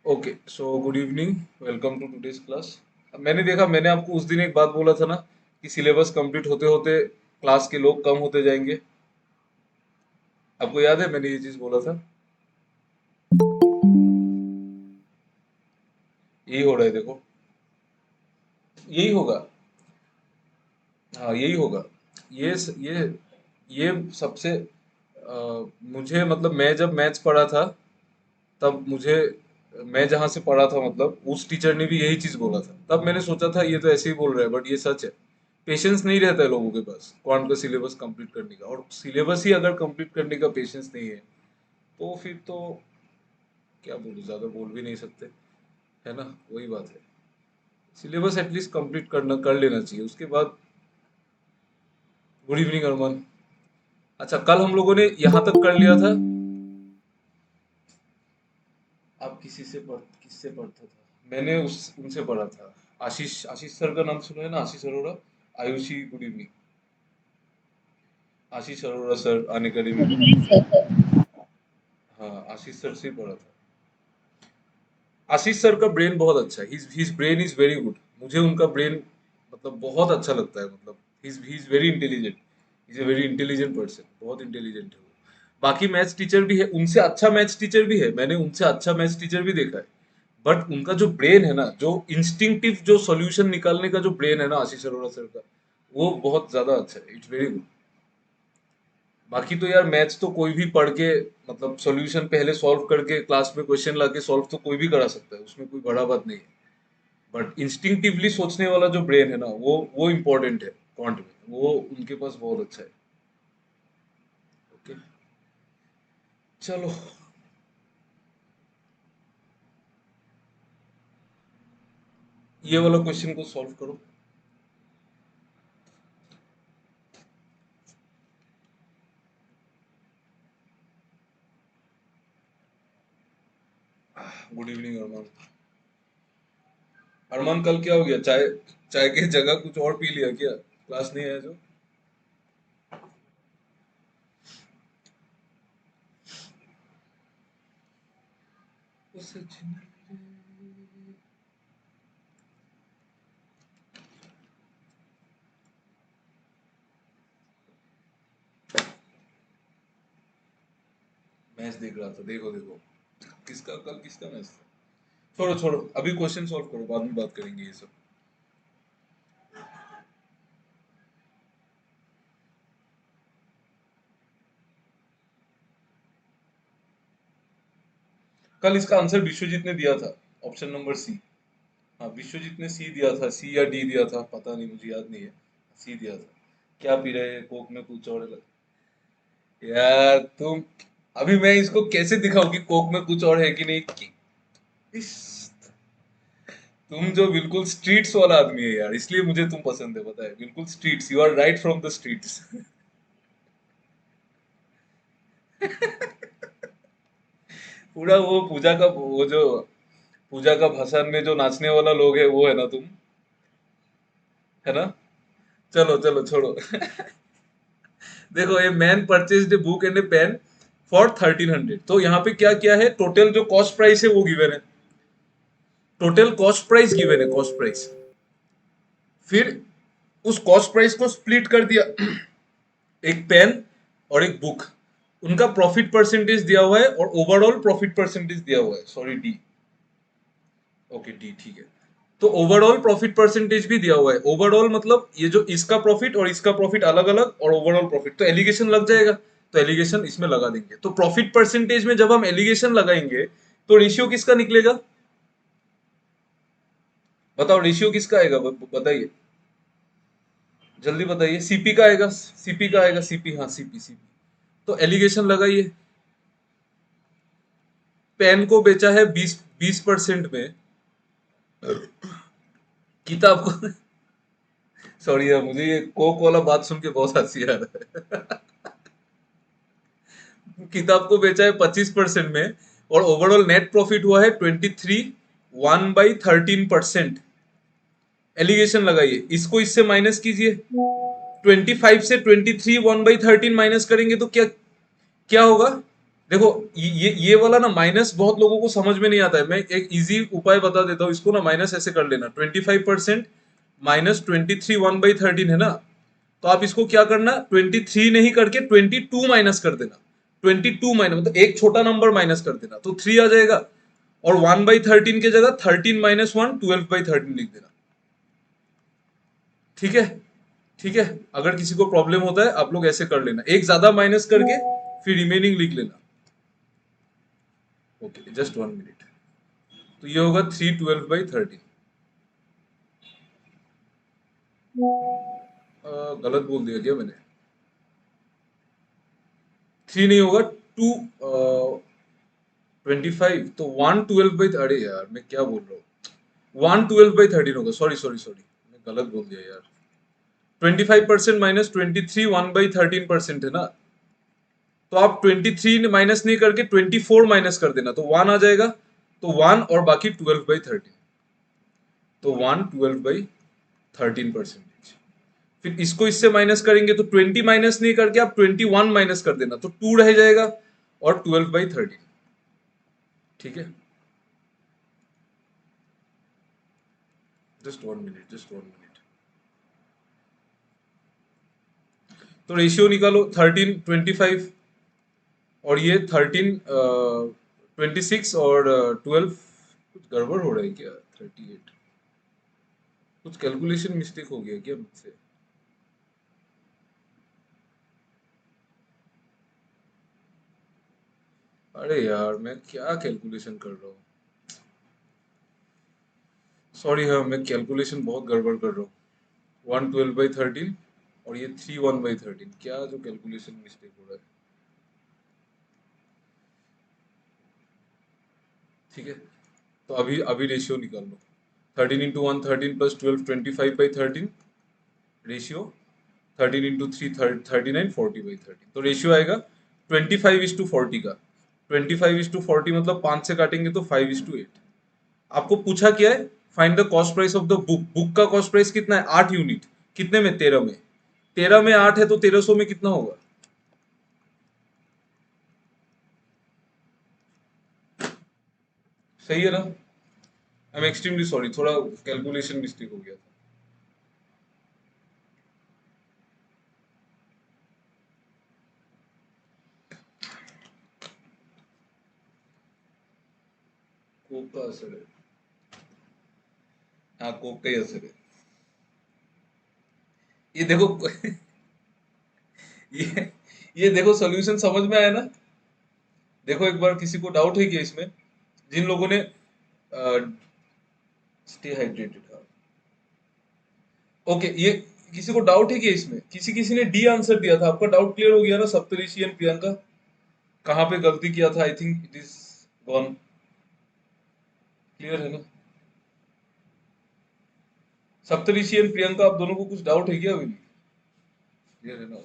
Okay so good evening. Welcome to today's class. मैंने आपको उस दिन एक बात बोला था ना कि सिलेबस कंप्लीट होते होते क्लास के लोग कम होते जाएंगे। आपको याद है मैंने ये चीज बोला था? यही हो रहा है देखो। यही होगा। हाँ यही होगा। ये सबसे मुझे मतलब मैं जब मैथ्स पढ़ा था तब मुझे मैं जहाँ से पढ़ा था मतलब उस टीचर ने भी यही चीज बोला था। तब मैंने सोचा था ये तो ऐसे ही बोल रहा है बट ये सच है। पेशेंस नहीं रहता है लोगों के पास क्वांट का सिलेबस कंप्लीट करने का, और सिलेबस ही अगर कंप्लीट करने का पेशेंस नहीं है तो फिर तो क्या बोलूं, ज्यादा बोल भी नहीं सकते। है ना? वही बात है। सिलेबस एटलीस्ट कंप्लीट करना कर लेना चाहिए उसके बाद। गुड इवनिंग अरमान। अच्छा, कल हम लोगों ने यहाँ तक कर लिया था। आप किससे पढ़ता था? मैंने उस उनसे पढ़ा था। आशीष आशीष सर का नाम सुना है ना? Ashish Arora. Ayushi good evening. Ashish Arora sir Unacademy good में। Evening sir. हाँ, आशीष सर से ही पढ़ा था। आशीष सर का ब्रेन बहुत अच्छा है। His brain is very good. मुझे उनका ब्रेन मतलब बहुत अच्छा लगता है। मतलब he is very intelligent. Is a very intelligent person. बहुत इंटेलिजेंट है वो। बाकी मैथ्स टीचर भी है, उनसे अच्छा मैथ्स टीचर भी है, मैंने उनसे अच्छा मैथ्स टीचर भी देखा है। बट उनका जो ब्रेन है ना, जो इंस्टिंक्टिव जो सॉल्यूशन निकालने का जो ब्रेन है ना आशीष अरोड़ा सर का, वो बहुत ज्यादा अच्छा है। It's very good. बाकी तो यार मैथ्स तो कोई भी पढ़ के मतलब सॉल्यूशन पहले सॉल्व करके क्लास में क्वेश्चन लाके सॉल्व तो कोई भी करा सकता है, उसमें कोई बड़ा बात नहीं है। बट इंस्टिंक्टिवली सोचने वाला जो ब्रेन है ना, वो इम्पोर्टेंट है क्वांट में। वो उनके पास बहुत अच्छा है। ओके, चलो। ये वाला क्वेश्चन को सॉल्व करो। गुड इवनिंग अरमान। अरमान, कल क्या हो गया? चाय चाय की जगह कुछ और पी लिया क्या? क्लास नहीं आया जो? उससे मैच देख रहा था। देखो देखो, किसका कल किसका मैच था? छोड़ो छोड़ो, अभी क्वेश्चन सॉल्व करो, बाद में बात करेंगे ये सब। कल इसका आंसर विश्वजीत ने दिया था। Option number C. हाँ, विश्वजीत ने सी दिया था। सी या डी दिया था, पता नहीं, मुझे याद नहीं है। सी दिया था। क्या पी रहे हैं? कोक में कुछ और अलग? यार तुम, अभी मैं इसको कैसे दिखाऊं कि कोक में कुछ और है कि नहीं इस, तुम जो बिल्कुल स्ट्रीट्स वाला आदमी है यार, इसलिए मुझे तुम पसंद है, पता है? बिल्कुल streets, you are right from the streets. पूरा वो पूजा का वो जो पूजा का भाषण में जो नाचने वाला लोग है वो है ना तुम? है ना? चलो चलो छोड़ो। देखो, a man purchased a book and a pen for 1300। तो यहाँ पे क्या क्या है? टोटल जो कॉस्ट प्राइस है वो गिवन है। टोटल कॉस्ट प्राइस गिवन है, कॉस्ट प्राइस। फिर उस कॉस्ट प्राइस को स्प्लिट कर दिया। एक पेन और एक बुक, उनका प्रॉफिट परसेंटेज दिया हुआ है और ओवरऑल प्रॉफिट परसेंटेज दिया हुआ है। Sorry, D. ओके, डी ठीक है। तो ओवरऑल प्रॉफिट परसेंटेज भी दिया हुआ है। ओवरऑल मतलब ये जो इसका प्रॉफिट और इसका प्रॉफिट अलग अलग, और ओवरऑल प्रॉफिट तो एलिगेशन लग जाएगा। तो एलिगेशन इसमें लगा देंगे। तो प्रॉफिट परसेंटेज में जब हम एलिगेशन लगाएंगे तो रेशियो किसका निकलेगा? बताओ, रेशियो किसका आएगा? बताइए, जल्दी बताइए। सीपी का आएगा। सीपी का आएगा। सीपी, हाँ सीपी सीपी। तो एलिगेशन लगाइए। पेन को बेचा है 20% में। किताब को सॉरी यार, मुझे ये कोक वाला बात सुन के बहुत हंसी आ रहा है। किताब को बेचा है 25% में, और ओवरऑल नेट प्रॉफिट हुआ है 23 1/13%। एलिगेशन लगाइए, इसको इससे माइनस कीजिए। 25 से 23 1/13 माइनस करेंगे तो क्या क्या होगा? देखो ये वाला ना माइनस बहुत लोगों को समझ में नहीं आता है। मैं एक इजी उपाय बता देता हूँ इसको ना। माइनस ऐसे कर लेना, 25% माइनस 23 1/13 है ना। तो आप इसको क्या करना, 23 नहीं करके 22 माइनस कर देना। 22 माइनस मतलब एक छोटा नंबर माइनस कर देना तो 3 आ जाएगा। और 1/13 की जगह 13 - 1 12/13 लिख देना। ठीक है। ठीक है। अगर किसी को प्रॉब्लम होता है आप लोग ऐसे कर लेना, एक ज्यादा माइनस करके फिर रिमेनिंग लिख लेना। Okay, just 1 minute. तो ये होगा 3 12/13। गलत बोल दिया क्या मैंने? 3 नहीं होगा, 2 25। तो 1 12 बाई, अरे यार मैं क्या बोल रहा हूँ, 1 12/13 होगा। सॉरी सॉरी सॉरी, मैं गलत बोल दिया यार। 25% माइनस 23 1/13% है ना। तो आप 23 माइनस नहीं करके 24 माइनस कर देना तो 1 आ जाएगा। तो 1 और बाकी 12/13। तो 1 12/13%। फिर इसको इससे माइनस करेंगे तो 20 माइनस नहीं करके आप 21 माइनस कर देना तो 2 रह जाएगा। और 12/13। ठीक है। Just 1 minute, just 1 minute. तो रेशियो निकालो, 13 25। और ये 13 26 और 12। कुछ गड़बड़ हो रहा है क्या? 38। कुछ कैलकुलेशन मिस्टेक हो गया क्या मुझसे? अरे यार मैं क्या कैलकुलेशन कर रहा हूँ। सॉरी, हाँ मैं कैलकुलेशन बहुत गड़बड़ कर रहा हूँ। 1 12/13 और ये 3 1/13, क्या जो कैलकुलेशन मिस्टेक हो रहा है। ठीक है। तो अभी अभी रेशियो निकाल लो। 13 × 1 13 + 12 25/13। रेशियो 13 × 3 39 40/13। तो रेशियो आएगा 25:40 का। 25:40 मतलब 5 से काटेंगे तो 5:8। आपको पूछा क्या है? Find the cost price of the book. Book का कॉस्ट प्राइस कितना है? 8 यूनिट। कितने में? 13 में। 13 में 8 है तो 1300 में कितना होगा? सही है ना? आई एम एक्सट्रीमली सॉरी, थोड़ा कैलकुलेशन मिस्टेक हो गया था। कोक का असर है। हाँ, कोक का ही असर है। ये देखो ये ये देखो, सॉल्यूशन समझ में आया ना? देखो एक बार, किसी को डाउट है कि इसमें, जिन लोगों ने स्टे हाइड्रेटेड। ओके, ये किसी को डाउट है कि इसमें, किसी किसी ने डी आंसर दिया था। आपका डाउट क्लियर हो गया ना? सप्तऋषि एंड प्रियंका, कहाँ पे गलती किया था? I think it is gone. Clear है ना? सप्तऋषि एंड प्रियंका, आप दोनों को कुछ डाउट है क्या अभी भी? क्लियर है ना?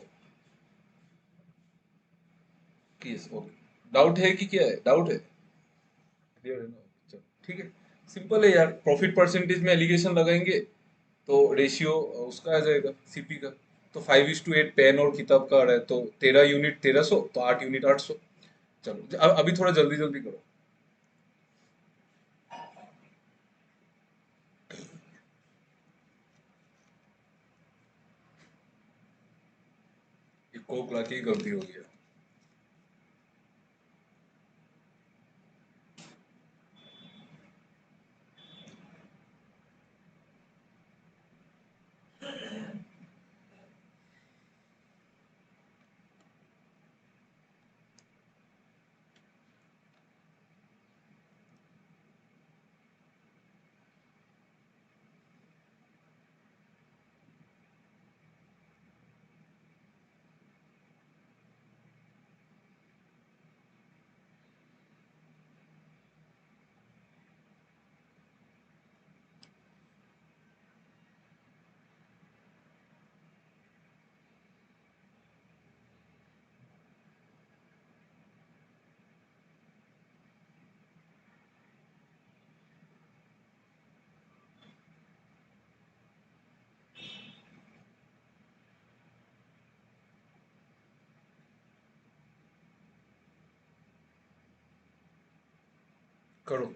केस ओके, डाउट है कि क्या है? डाउट है? क्लियर है ना? चलो ठीक है। सिंपल है यार, प्रॉफिट परसेंटेज में एलिगेशन लगाएंगे तो रेशियो उसका आ जाएगा, सीपी का। तो 5:8 पेन और किताब का आ रहा है, तो 13 यूनिट 1300, तो 8 यूनिट 800। चलो अभी थोड़ा जल्दी जल्दी करो। ये कोक लाके ही गलती हो गया। करो।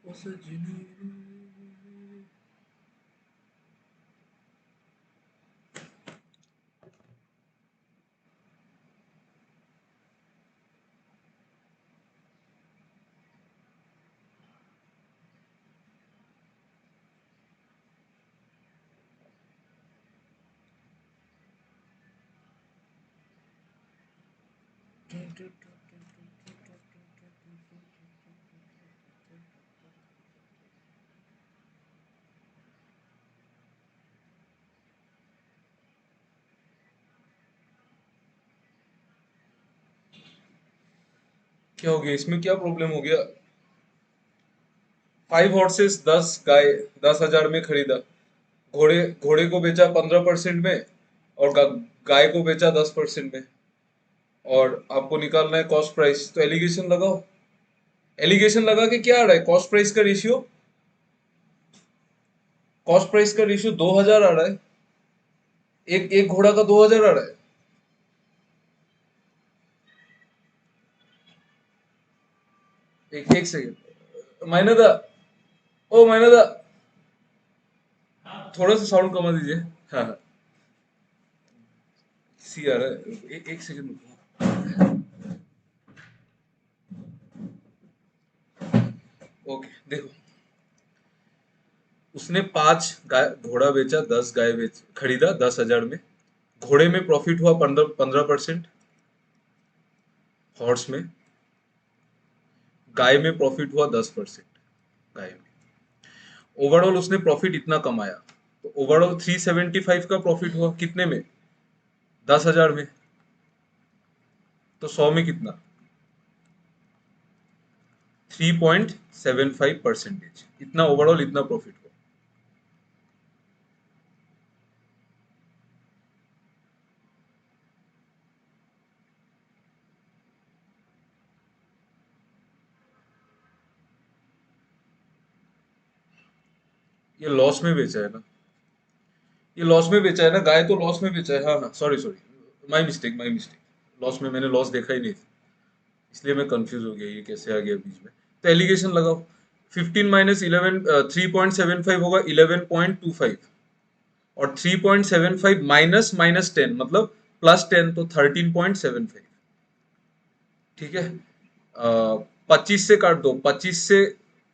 ओ सजनी। क्या हो गया इसमें, क्या प्रॉब्लम हो गया? 5 हॉर्सेस 10 गाय 10,000 में खरीदा। घोड़े घोड़े को बेचा 15% में, और गाय को बेचा 10% में। और आपको निकालना है कॉस्ट प्राइस, तो एलिगेशन लगाओ। एलिगेशन लगा के क्या आ रहा है, कॉस्ट प्राइस का रेशियो, कॉस्ट प्राइस का रेशियो 2000 आ रहा है। एक एक घोड़ा का 2000 आ रहा है। एक एक सेकेंड, मायने दा, ओ मायने दा, थोड़ा सा साउंड कमा दीजिए। हाँ हाँ, सी आ रहा है, एक सेकेंड रुको। ओके देखो, उसने 5 गाय घोड़ा बेचा, 10 गाय बेच खरीदा 10,000 में। घोड़े में प्रॉफिट हुआ 15%, हॉर्स में। गाय में प्रॉफिट हुआ 10%, गाय में। ओवरऑल उसने प्रॉफिट इतना कमाया, तो ओवरऑल 375 का प्रॉफिट हुआ कितने में, 10,000 में। तो 100 में कितना, 3.75%, इतना ओवरऑल इतना प्रॉफिट हुआ। ये लॉस में बेचा है ना, ये लॉस में बेचा है ना, गाय तो लॉस में बेचा है। हाँ हाँ, sorry sorry, my mistake my mistake. Loss में, मैंने लॉस देखा ही नहीं था, इसलिए मैं कंफ्यूज हो गया, ये कैसे आ गया बीच में। तो एलिगेशन लगाओ। 15 - 11, 3.75 होगा 11.25, और 3.75 माइनस 10 मतलब +10, तो 13.75। ठीक है। 25 से काट दो,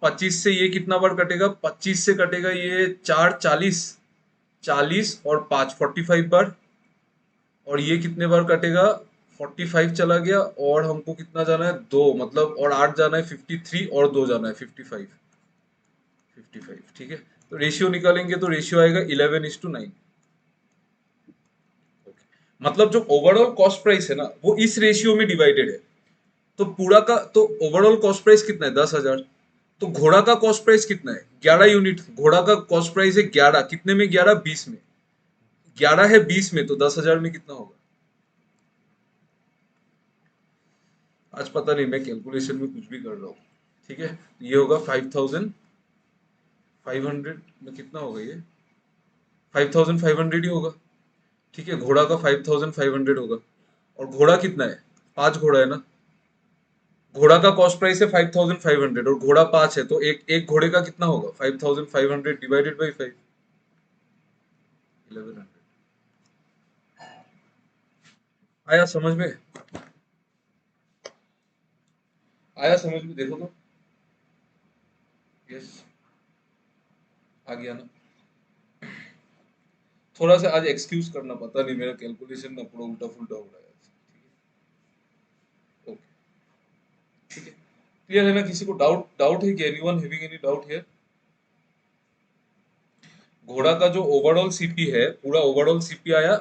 25 से ये कितना बार कटेगा, 25 से कटेगा ये 4, 40, 40 और 5, 45 बार। और ये कितने बार कटेगा, 45 चला गया, और हमको कितना जाना है, 2 मतलब, और 8 जाना है 53, और 2 जाना है 55। 55, ठीक है। तो रेशियो निकालेंगे तो रेशियो आएगा 11:9। मतलब जो ओवरऑल कॉस्ट प्राइस है ना, वो इस रेशियो में डिवाइडेड है। तो पूरा का तो ओवरऑल कॉस्ट प्राइस कितना है, 10,000। तो घोड़ा का कॉस्ट प्राइस कितना है, 11 यूनिट। घोड़ा का कॉस्ट प्राइस है 11, कितने में, 11 20 में। 11 है 20 में, तो 10,000 में कितना होगा। आज पता नहीं, मैं कैलकुलेशन में कुछ भी कर रहा हूँ। ठीक है, ये होगा 5,500 में, कितना होगा ये, 5,500 ही होगा। ठीक है, घोड़ा का 5,500 होगा। और घोड़ा कितना है, 5 घोड़ा है ना। घोड़ा का कॉस्ट प्राइस है 5,500, और घोड़ा 5 है, तो एक एक घोड़े का कितना होगा, 5,500 डिवाइडेड बाई 5, 1100। आया समझ में, आया समझ में, देखो तो। यस, आ गया ना। थोड़ा सा आज एक्सक्यूज करना, पता नहीं मेरा कैलकुलेशन ना पूरा उल्टा फुल्टा हो रहा है आज। ओके, ठीक है। क्लियर है ना, किसी को डाउट डाउट है कि एनीवन हैविंग एनी डाउट है? घोड़ा का जो ओवरऑल सीपी है, पूरा ओवरऑल सीपी आया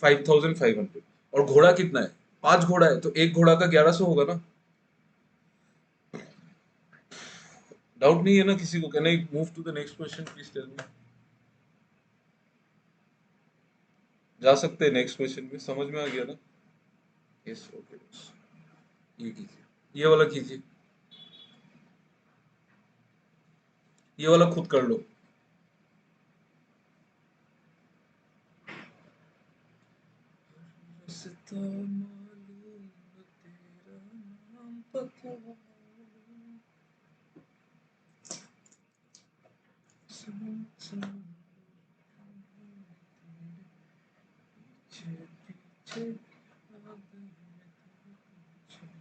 5,500, और घोड़ा कितना है, 5 घोड़ा है, तो एक घोड़ा का 1100 होगा ना। डाउट नहीं है ना किसी को? Can I move to the next question? Please tell me. जा सकते हैं नेक्स्ट क्वेश्चन में, समझ में आ गया ना? Yes, okay. ये कीजिए, ये वाला कीजिए, ये वाला खुद कर लो। रास्ता मालूम न तेरा, नाम पता सुन सुन, पीछे पीछे आ गए तेरे पीछे पीछे।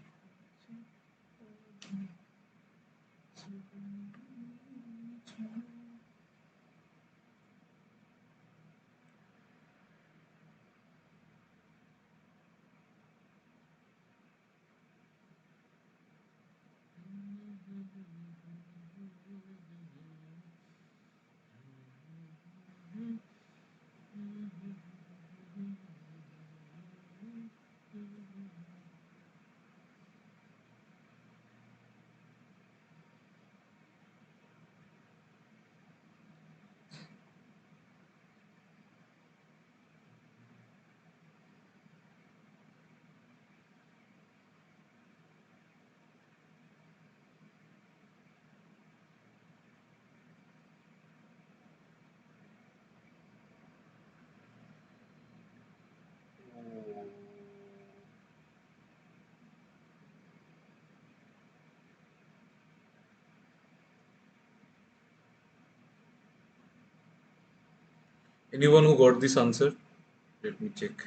Anyone who got this answer? Let me check.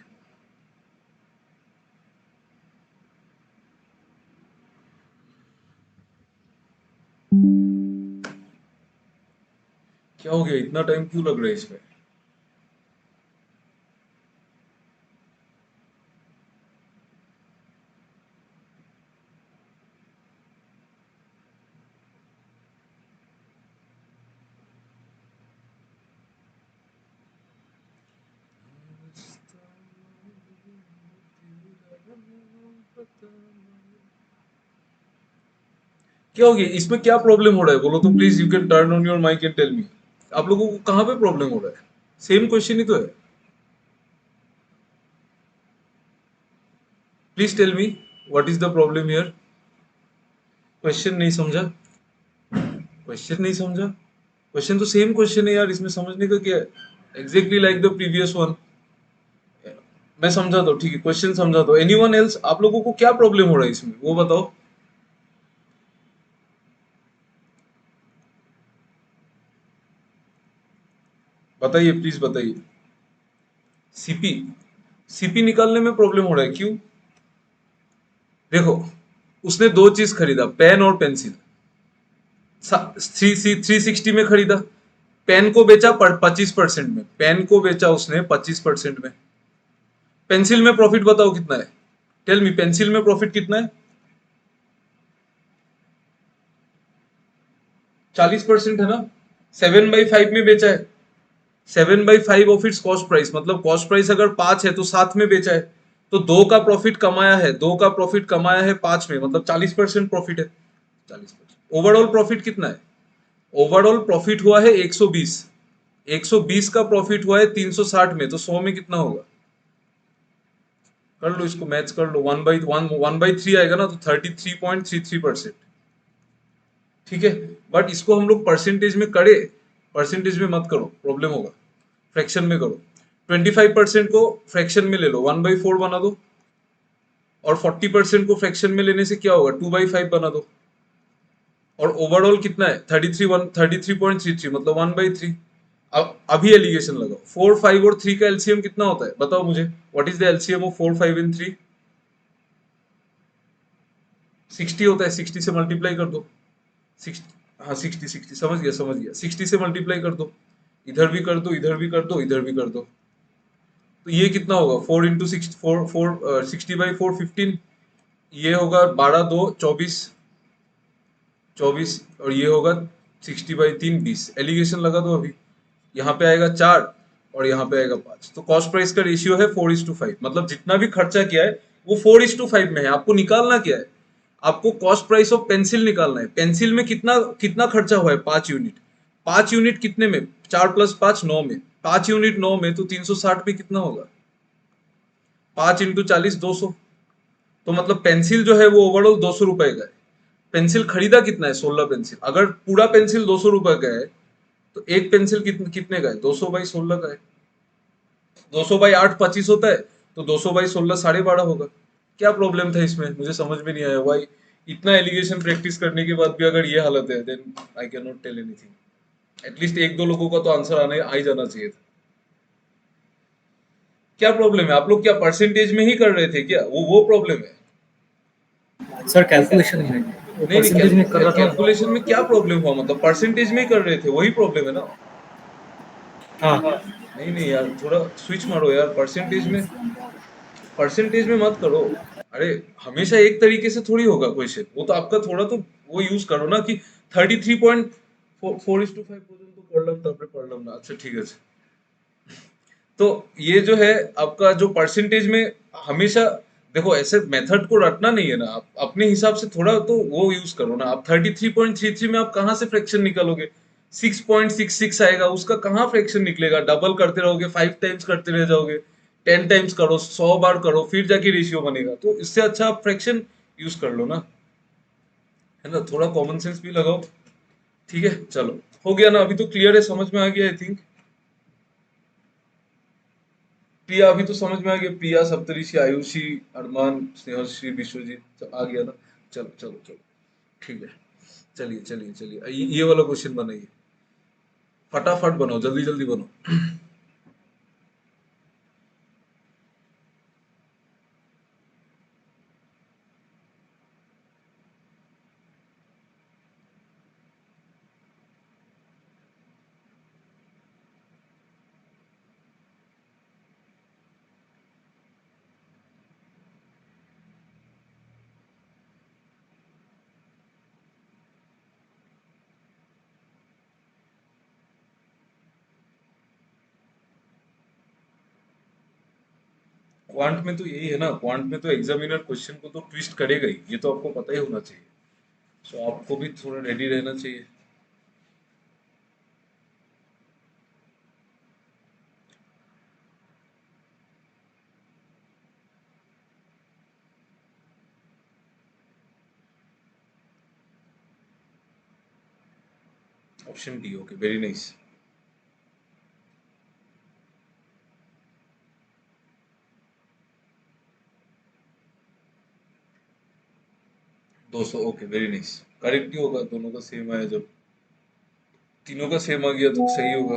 क्या हो गया? इतना टाइम क्यों लग रहा है इसमें? क्या हो गया इसमें? क्या प्रॉब्लम हो रहा है बोलो तो please. You can turn on your mic and tell me. आप लोगों को कहाँ पे प्रॉब्लम हो रहा है? सेम क्वेश्चन ही तो है। Please tell me what is the problem here. Question नहीं समझा? क्वेश्चन नहीं समझा? क्वेश्चन तो सेम क्वेश्चन है यार, इसमें समझने का क्या है? Exactly like the previous one. मैं समझा दो, ठीक है, क्वेश्चन समझा दो। Anyone else? आप लोगों को क्या प्रॉब्लम हो रहा है इसमें वो बताओ। बताइए, प्लीज बताइए। सीपी? सीपी निकालने में प्रॉब्लम हो रहा है, क्यों? देखो, उसने दो चीज खरीदा, पेन और पेंसिल। 360 में खरीदा। पेन को बेचा 25% में, पेन को बेचा उसने 25% में। पेंसिल में प्रॉफिट बताओ कितना है? टेल मी, पेंसिल में प्रॉफिट कितना है? 40% है ना? 7/5 में बेचा है। 7/5 ऑफ इट्स कॉस्ट प्राइस, मतलब कॉस्ट प्राइस अगर 5 है तो 7 में बेचा है। तो दो का प्रॉफिट कमाया है, दो का प्रॉफिट कमाया है 5 में, मतलब 40% प्रॉफिट है। 40%। ओवरऑल प्रॉफिट कितना है? ओवरऑल प्रॉफिट हुआ है 120। 120 का प्रॉफिट हुआ है 360 में, तो 100 में कितना होगा? कर लो इसको, मैच कर लो। 1/3 आएगा ना, तो 33.33%। ठीक है। बट इसको हम लोग परसेंटेज में करे, परसेंटेज में मत करो, प्रॉब्लम होगा। फ्रैक्शन में करो। 25% को फ्रैक्शन में ले लो, 1/4 बना दो। और 40% को फ्रैक्शन में लेने से क्या होगा? 2/5 बना दो। और ओवरऑल कितना है? 33.33, मतलब 1/3। अब अभी एलिगेशन लगाओ। 4, 5 और 3 का एलसीएम कितना होता है बताओ मुझे। What is the LCM of 4, 5 and 3? 60 होता है। 60 से मल्टीप्लाई कर दो। 60, हाँ 60, समझ गया समझ गया। 60 से मल्टीप्लाई कर दो। इधर भी कर दो, इधर भी कर दो, इधर भी कर दो। तो ये कितना होगा? 4 × 6, 60/4 15। ये होगा 12×2 = 24। 24, और ये होगा 60/3 20। एलिगेशन लगा दो अभी। यहाँ पे आएगा 4 और यहाँ पे आएगा 5। तो कॉस्ट प्राइस का रेशियो है 4:5, मतलब जितना भी खर्चा किया है वो 4:5 में है। आपको निकालना क्या है? आपको कॉस्ट प्राइस ऑफ पेंसिल निकालना है। पेंसिल में कितना कितना खर्चा हुआ है, 5 यूनिट। 5 यूनिट कितने में, 4 + 5 9 में, 5 यूनिट 9 में, तो 360 में कितना होगा, 5 × 40 200। तो मतलब पेंसिल जो है वो ओवरऑल 200 रुपए का है। पेंसिल खरीदा कितना है, 16 पेंसिल। अगर पूरा पेंसिल 200 रुपए का है तो एक पेंसिल कितने का है, 200/16 का है। 200/8 25 होता है, तो 200/16 12.5 होगा। क्या प्रॉब्लम था इसमें, मुझे समझ में नहीं आया भाई। इतना एलिगेशन प्रैक्टिस करने के बाद भी अगर ये हालत है, then I can not tell anything. At least एक दो लोगों का तो आंसर आने आ ही जाना चाहिए था। क्या प्रॉब्लम है, आप लोग क्या परसेंटेज में ही कर रहे थे क्या, वो प्रॉब्लम है। सर कैलकुलेशन में वो नहीं नहीं, परसेंटेज में कर रहा था। कैलकुलेशन में क्या प्रॉब्लम हुआ, मतलब परसेंटेज में ही कर रहे थे, वही प्रॉब्लम है ना। हाँ नहीं नहीं यार, थोड़ा स्विच मारो यार, परसेंटेज में मत करो। अरे हमेशा एक तरीके से थोड़ी होगा क्वेश्चन, वो तो आपका थोड़ा तो वो यूज करो ना कि 33.4:5 পর্যন্ত পড়লাম তারপরে পড়লাম না, अच्छा ठीक है। तो ये जो है आपका जो परसेंटेज में, हमेशा देखो ऐसे मेथड को रटना नहीं है ना, आप अपने हिसाब से थोड़ा तो वो यूज करो ना। आप 33.33 में आप कहाँ से फ्रैक्शन निकालोगे, 6.66 आएगा, उसका कहाँ फ्रैक्शन निकलेगा। डबल करते रहोगे, 5 टाइम्स करते रह जाओगे, 10 टाइम्स करो, 100 बार करो, फिर जाके रेशियो बनेगा। तो इससे अच्छा आप फ्रैक्शन यूज कर लो ना, है ना। थोड़ा कॉमन सेंस भी लगाओ। ठीक है चलो, हो गया ना, अभी तो क्लियर है, समझ में आ गया आई थिंक। प्रिया अभी तो समझ में आ गया, प्रिया, सप्तऋषि, आयुषी, अरमान, स्नेहश्री, विश्वजीत, सब आ गया ना। चलो चलो चलो, ठीक है। चलिए चलिए चलिए, ये वाला क्वेश्चन बनाइए, फटाफट बनाओ, जल्दी जल्दी बनाओ। क्वांट में तो यही है ना, क्वांट में तो एग्जामिनर क्वेश्चन को तो ट्विस्ट करेगा ही, ये तो आपको पता ही होना चाहिए। सो आपको भी थोड़ा रेडी रहना चाहिए। Option D, okay, very nice. 200, okay, very nice. Correct ही होगा, दोनों का सेम आया जब, तीनों का सेम आ गया तो सही होगा,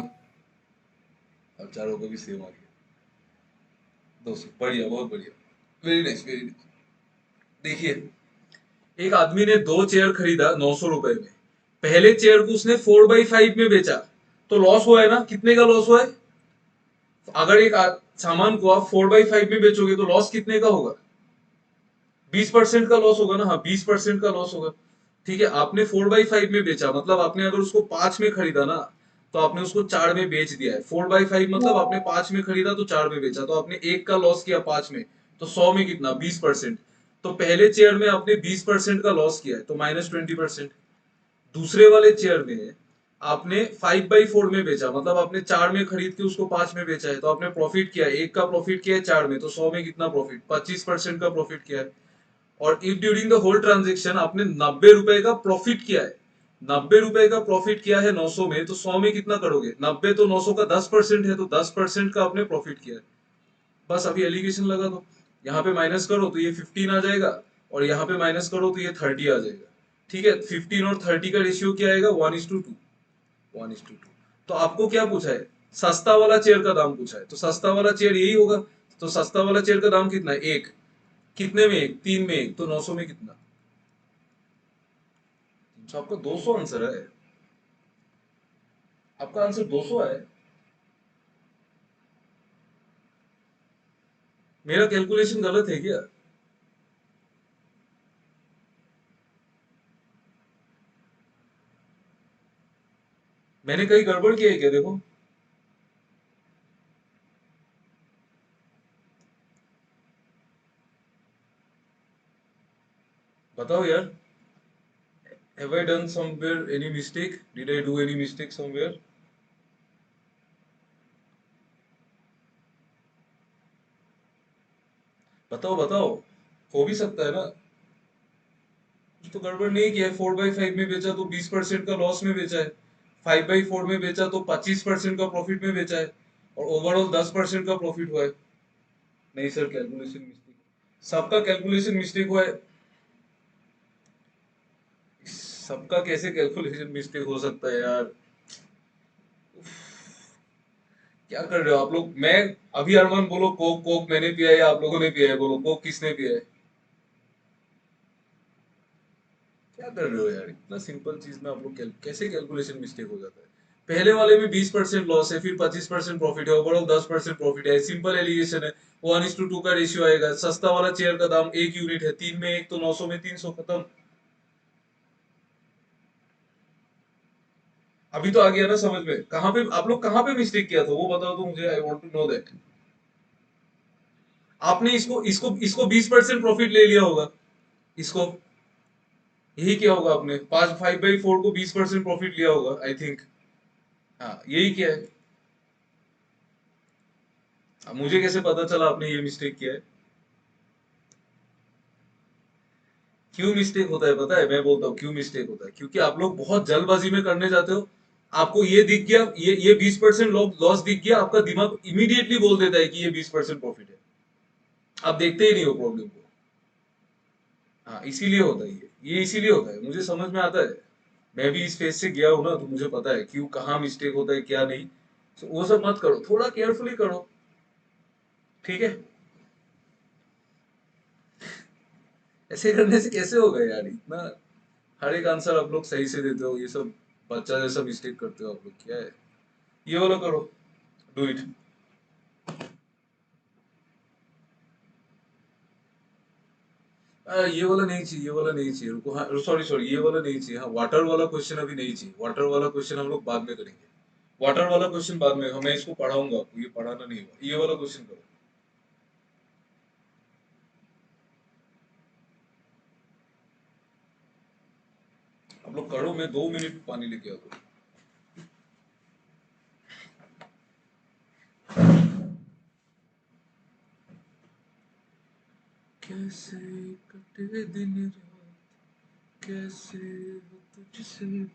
और चारों का भी सेम आ गया। 200, बढ़िया, बहुत बढ़िया, वेरी नाइस वेरी नाइस। देखिए, एक आदमी ने दो चेयर खरीदा 900 रुपए में। पहले चेयर को उसने 4/5 में बेचा, तो लॉस हुआ है ना, कितने का लॉस हुआ है। अगर एक सामान को आप 4/5 में बेचोगे तो लॉस कितने का होगा, 20% का लॉस होगा ना। हाँ, 20% का लॉस होगा। ठीक है, आपने 4/5 में बेचा, मतलब आपने अगर उसको 5 में खरीदा ना, तो आपने उसको 4 में बेच दिया है। 4/5 मतलब आपने 5 में खरीदा तो 4 में बेचा, तो आपने एक का लॉस किया 5 में, तो 100 में कितना, 20%। तो पहले चेयर में आपने 20% का लॉस किया है, तो -20%। दूसरे वाले चेयर में आपने 5/4 में बेचा, मतलब आपने 4 में खरीद के उसको 5 में बेचा है, तो आपने प्रॉफिट किया है, एक का प्रॉफिट किया है 4 में, तो 100 में कितना प्रॉफिट, 25% का प्रॉफिट किया है। और if during the whole transaction आपने 90 रुपए का प्रॉफिट किया है, 90 रुपए का प्रॉफिट किया है 900 में, तो 100 में कितना करोगे, 90 तो 900 का 10% है, तो 10% का आपने प्रॉफिट किया है। बस अभी एलिगेशन लगा दो, यहाँ पे माइनस करो तो ये 15 आ जाएगा, और यहाँ पे माइनस करो तो ये 30 आ जाएगा। ठीक है, 15 और 30 का रेशियो क्या आएगा, 1:2, 1:2। तो आपको क्या पूछा है, सस्ता वाला चेयर का दाम पूछा है, तो सस्ता वाला चेयर यही होगा। तो सस्ता वाला चेयर का दाम कितना है, एक, कितने में एक, 3 में एक, तो 900 में कितना। तो आपका 200 आंसर है, आपका आंसर 200 है। मेरा कैलकुलेशन गलत है क्या, मैंने कहीं गड़बड़ किया है क्या, देखो। बताओ यार, have I done somewhere any mistake? Did I do any mistake somewhere? बताओ बताओ, हो भी सकता है ना। कुछ तो गड़बड़ नहीं किया है। 4/5 में बेचा तो 20% का लॉस में बेचा है, 5/4 में बेचा तो 25% का प्रॉफिट में बेचा है, और ओवरऑल 10% का प्रॉफिट हुआ है। नहीं सर, कैलकुलेशन मिस्टेक, सबका कैलकुलेशन मिस्टेक हुआ है। सबका कैसे कैलकुलेशन मिस्टेक हो सकता है यार। क्या कर रहे हो आप लोग? मैं अभी, अरमान बोलो, कोक कोक मैंने पिया है या आप लोगों ने पिया है? बोलो, कोक किसने पिया है? क्या कर रहे हो यार, इतना सिंपल चीज में आप लोग कैसे कैलकुलेशन मिस्टेक हो जाता है? पहले वाले में 20% लॉस है, फिर 25% प्रॉफिट है, ओवरऑल 10% प्रॉफिट है। सिंपल एलिगेशन है, 1:2 का रेशियो आएगा। सस्ता वाला चेयर का दाम 1 यूनिट है, 3 में 1 तो 900 में 300, खत्म। अभी तो आ गया ना समझ में? कहाँ पे आप लोग, कहाँ पे मिस्टेक किया था वो बताओ तो मुझे, I want to know that. आपने इसको इसको इसको 20% प्रॉफिट ले लिया होगा, इसको यही किया होगा आपने। 5/4 को 20% प्रॉफिट लिया होगा, आई थिंक। हाँ, यही किया है। अब मुझे कैसे पता चला आपने ये मिस्टेक किया है? क्यों मिस्टेक होता है पता है? मैं बोलता हूँ क्यों मिस्टेक होता है, क्योंकि आप लोग बहुत जल्दबाजी में करने जाते हो। आपको ये दिख गया, ये 20% लॉस दिख गया, आपका दिमाग इमीडिएटली बोल देता है कि ये 20% प्रॉफिट है। आप देखते ही नहीं हो प्रॉब्लम को। हाँ, इसीलिए होता है ये इसीलिए होता है, मुझे समझ में आता है। मैं भी इस फेज से गया हूं ना, तो मुझे पता है क्यों, कहाँ मिस्टेक होता है क्या नहीं। तो वो सब मत करो, थोड़ा केयरफुली करो, ठीक है? ऐसे करने से कैसे होगा यार, इतना हर एक आंसर आप लोग सही से देते हो, ये सब बच्चा जैसा मिस्टेक करते हो आप लोग, क्या है? ये वाला करो, डू इट। ये वाला नहीं चाहिए, ये वाला नहीं चाहिए, रुको। हाँ, सॉरी सॉरी, ये वाला नहीं चाहिए। हाँ, वाटर वाला क्वेश्चन अभी नहीं चाहिए। वाटर वाला क्वेश्चन हम लोग बाद में करेंगे। वाटर वाला क्वेश्चन बाद में, मैं इसको पढ़ाऊंगा आपको, ये पढ़ाना नहीं हुआ। ये वाला क्वेश्चन करो। आप लोग करो, मैं 2 मिनट में पानी लेके आता हूँ। कैसे कटे दिन रात, कैसे हो तुझसे।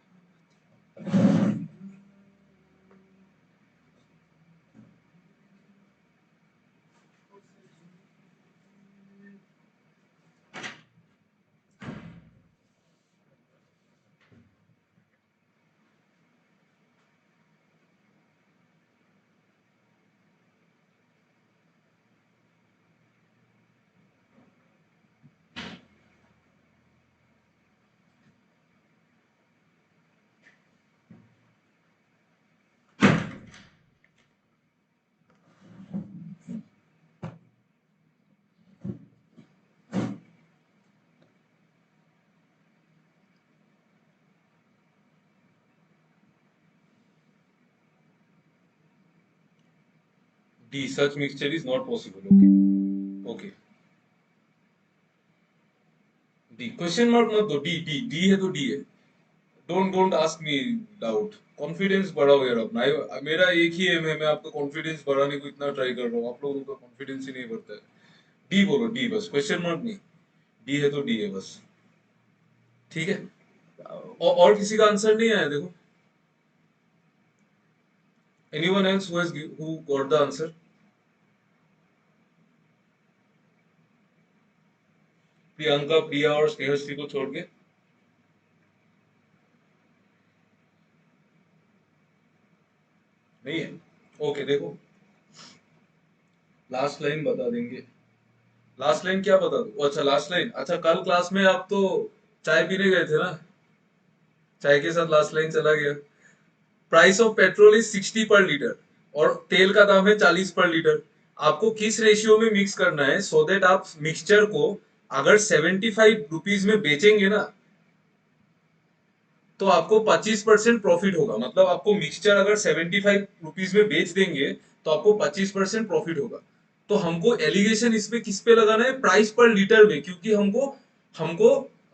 D, such mixture is not possible. Okay, okay. D, question mark मत दो। डी डी डी है तो डी है। Don't don't ask me doubt. Confidence बढ़ाओ यार अपना। मेरा एक ही एम है, मैं आपका कॉन्फिडेंस बढ़ाने को इतना ट्राई कर रहा हूँ, आप लोगों का कॉन्फिडेंस ही नहीं बढ़ता है। डी बोलो, डी बस, क्वेश्चन मार्क नहीं। डी है तो डी है बस, ठीक है? और किसी का आंसर नहीं आया देखो। Anyone else who got the answer? Priyanka, Priya और स्नेहश्री को छोड़ के। नहीं है? ओके, देखो, लास्ट लाइन बता देंगे। लास्ट लाइन क्या बता दो? अच्छा, लास्ट लाइन। अच्छा, कल क्लास में आप तो चाय पीने गए थे ना, चाय के साथ लास्ट लाइन चला गया। प्राइस ऑफ पेट्रोल इज 60 पर लीटर, और तेल का दाम है 40 पर लीटर। आपको किस रेशियो में मिक्स करना है, सो देट आप मिक्सचर को अगर 75 रुपीज में बेचेंगे ना, तो आपको 25% प्रॉफिट होगा। मतलब आपको मिक्सचर अगर 75 रुपीज में बेच देंगे, तो आपको 25% प्रॉफिट होगा। तो हमको एलिगेशन इसमें किस पे लगाना है? प्राइस पर लीटर में, क्योंकि हमको हमको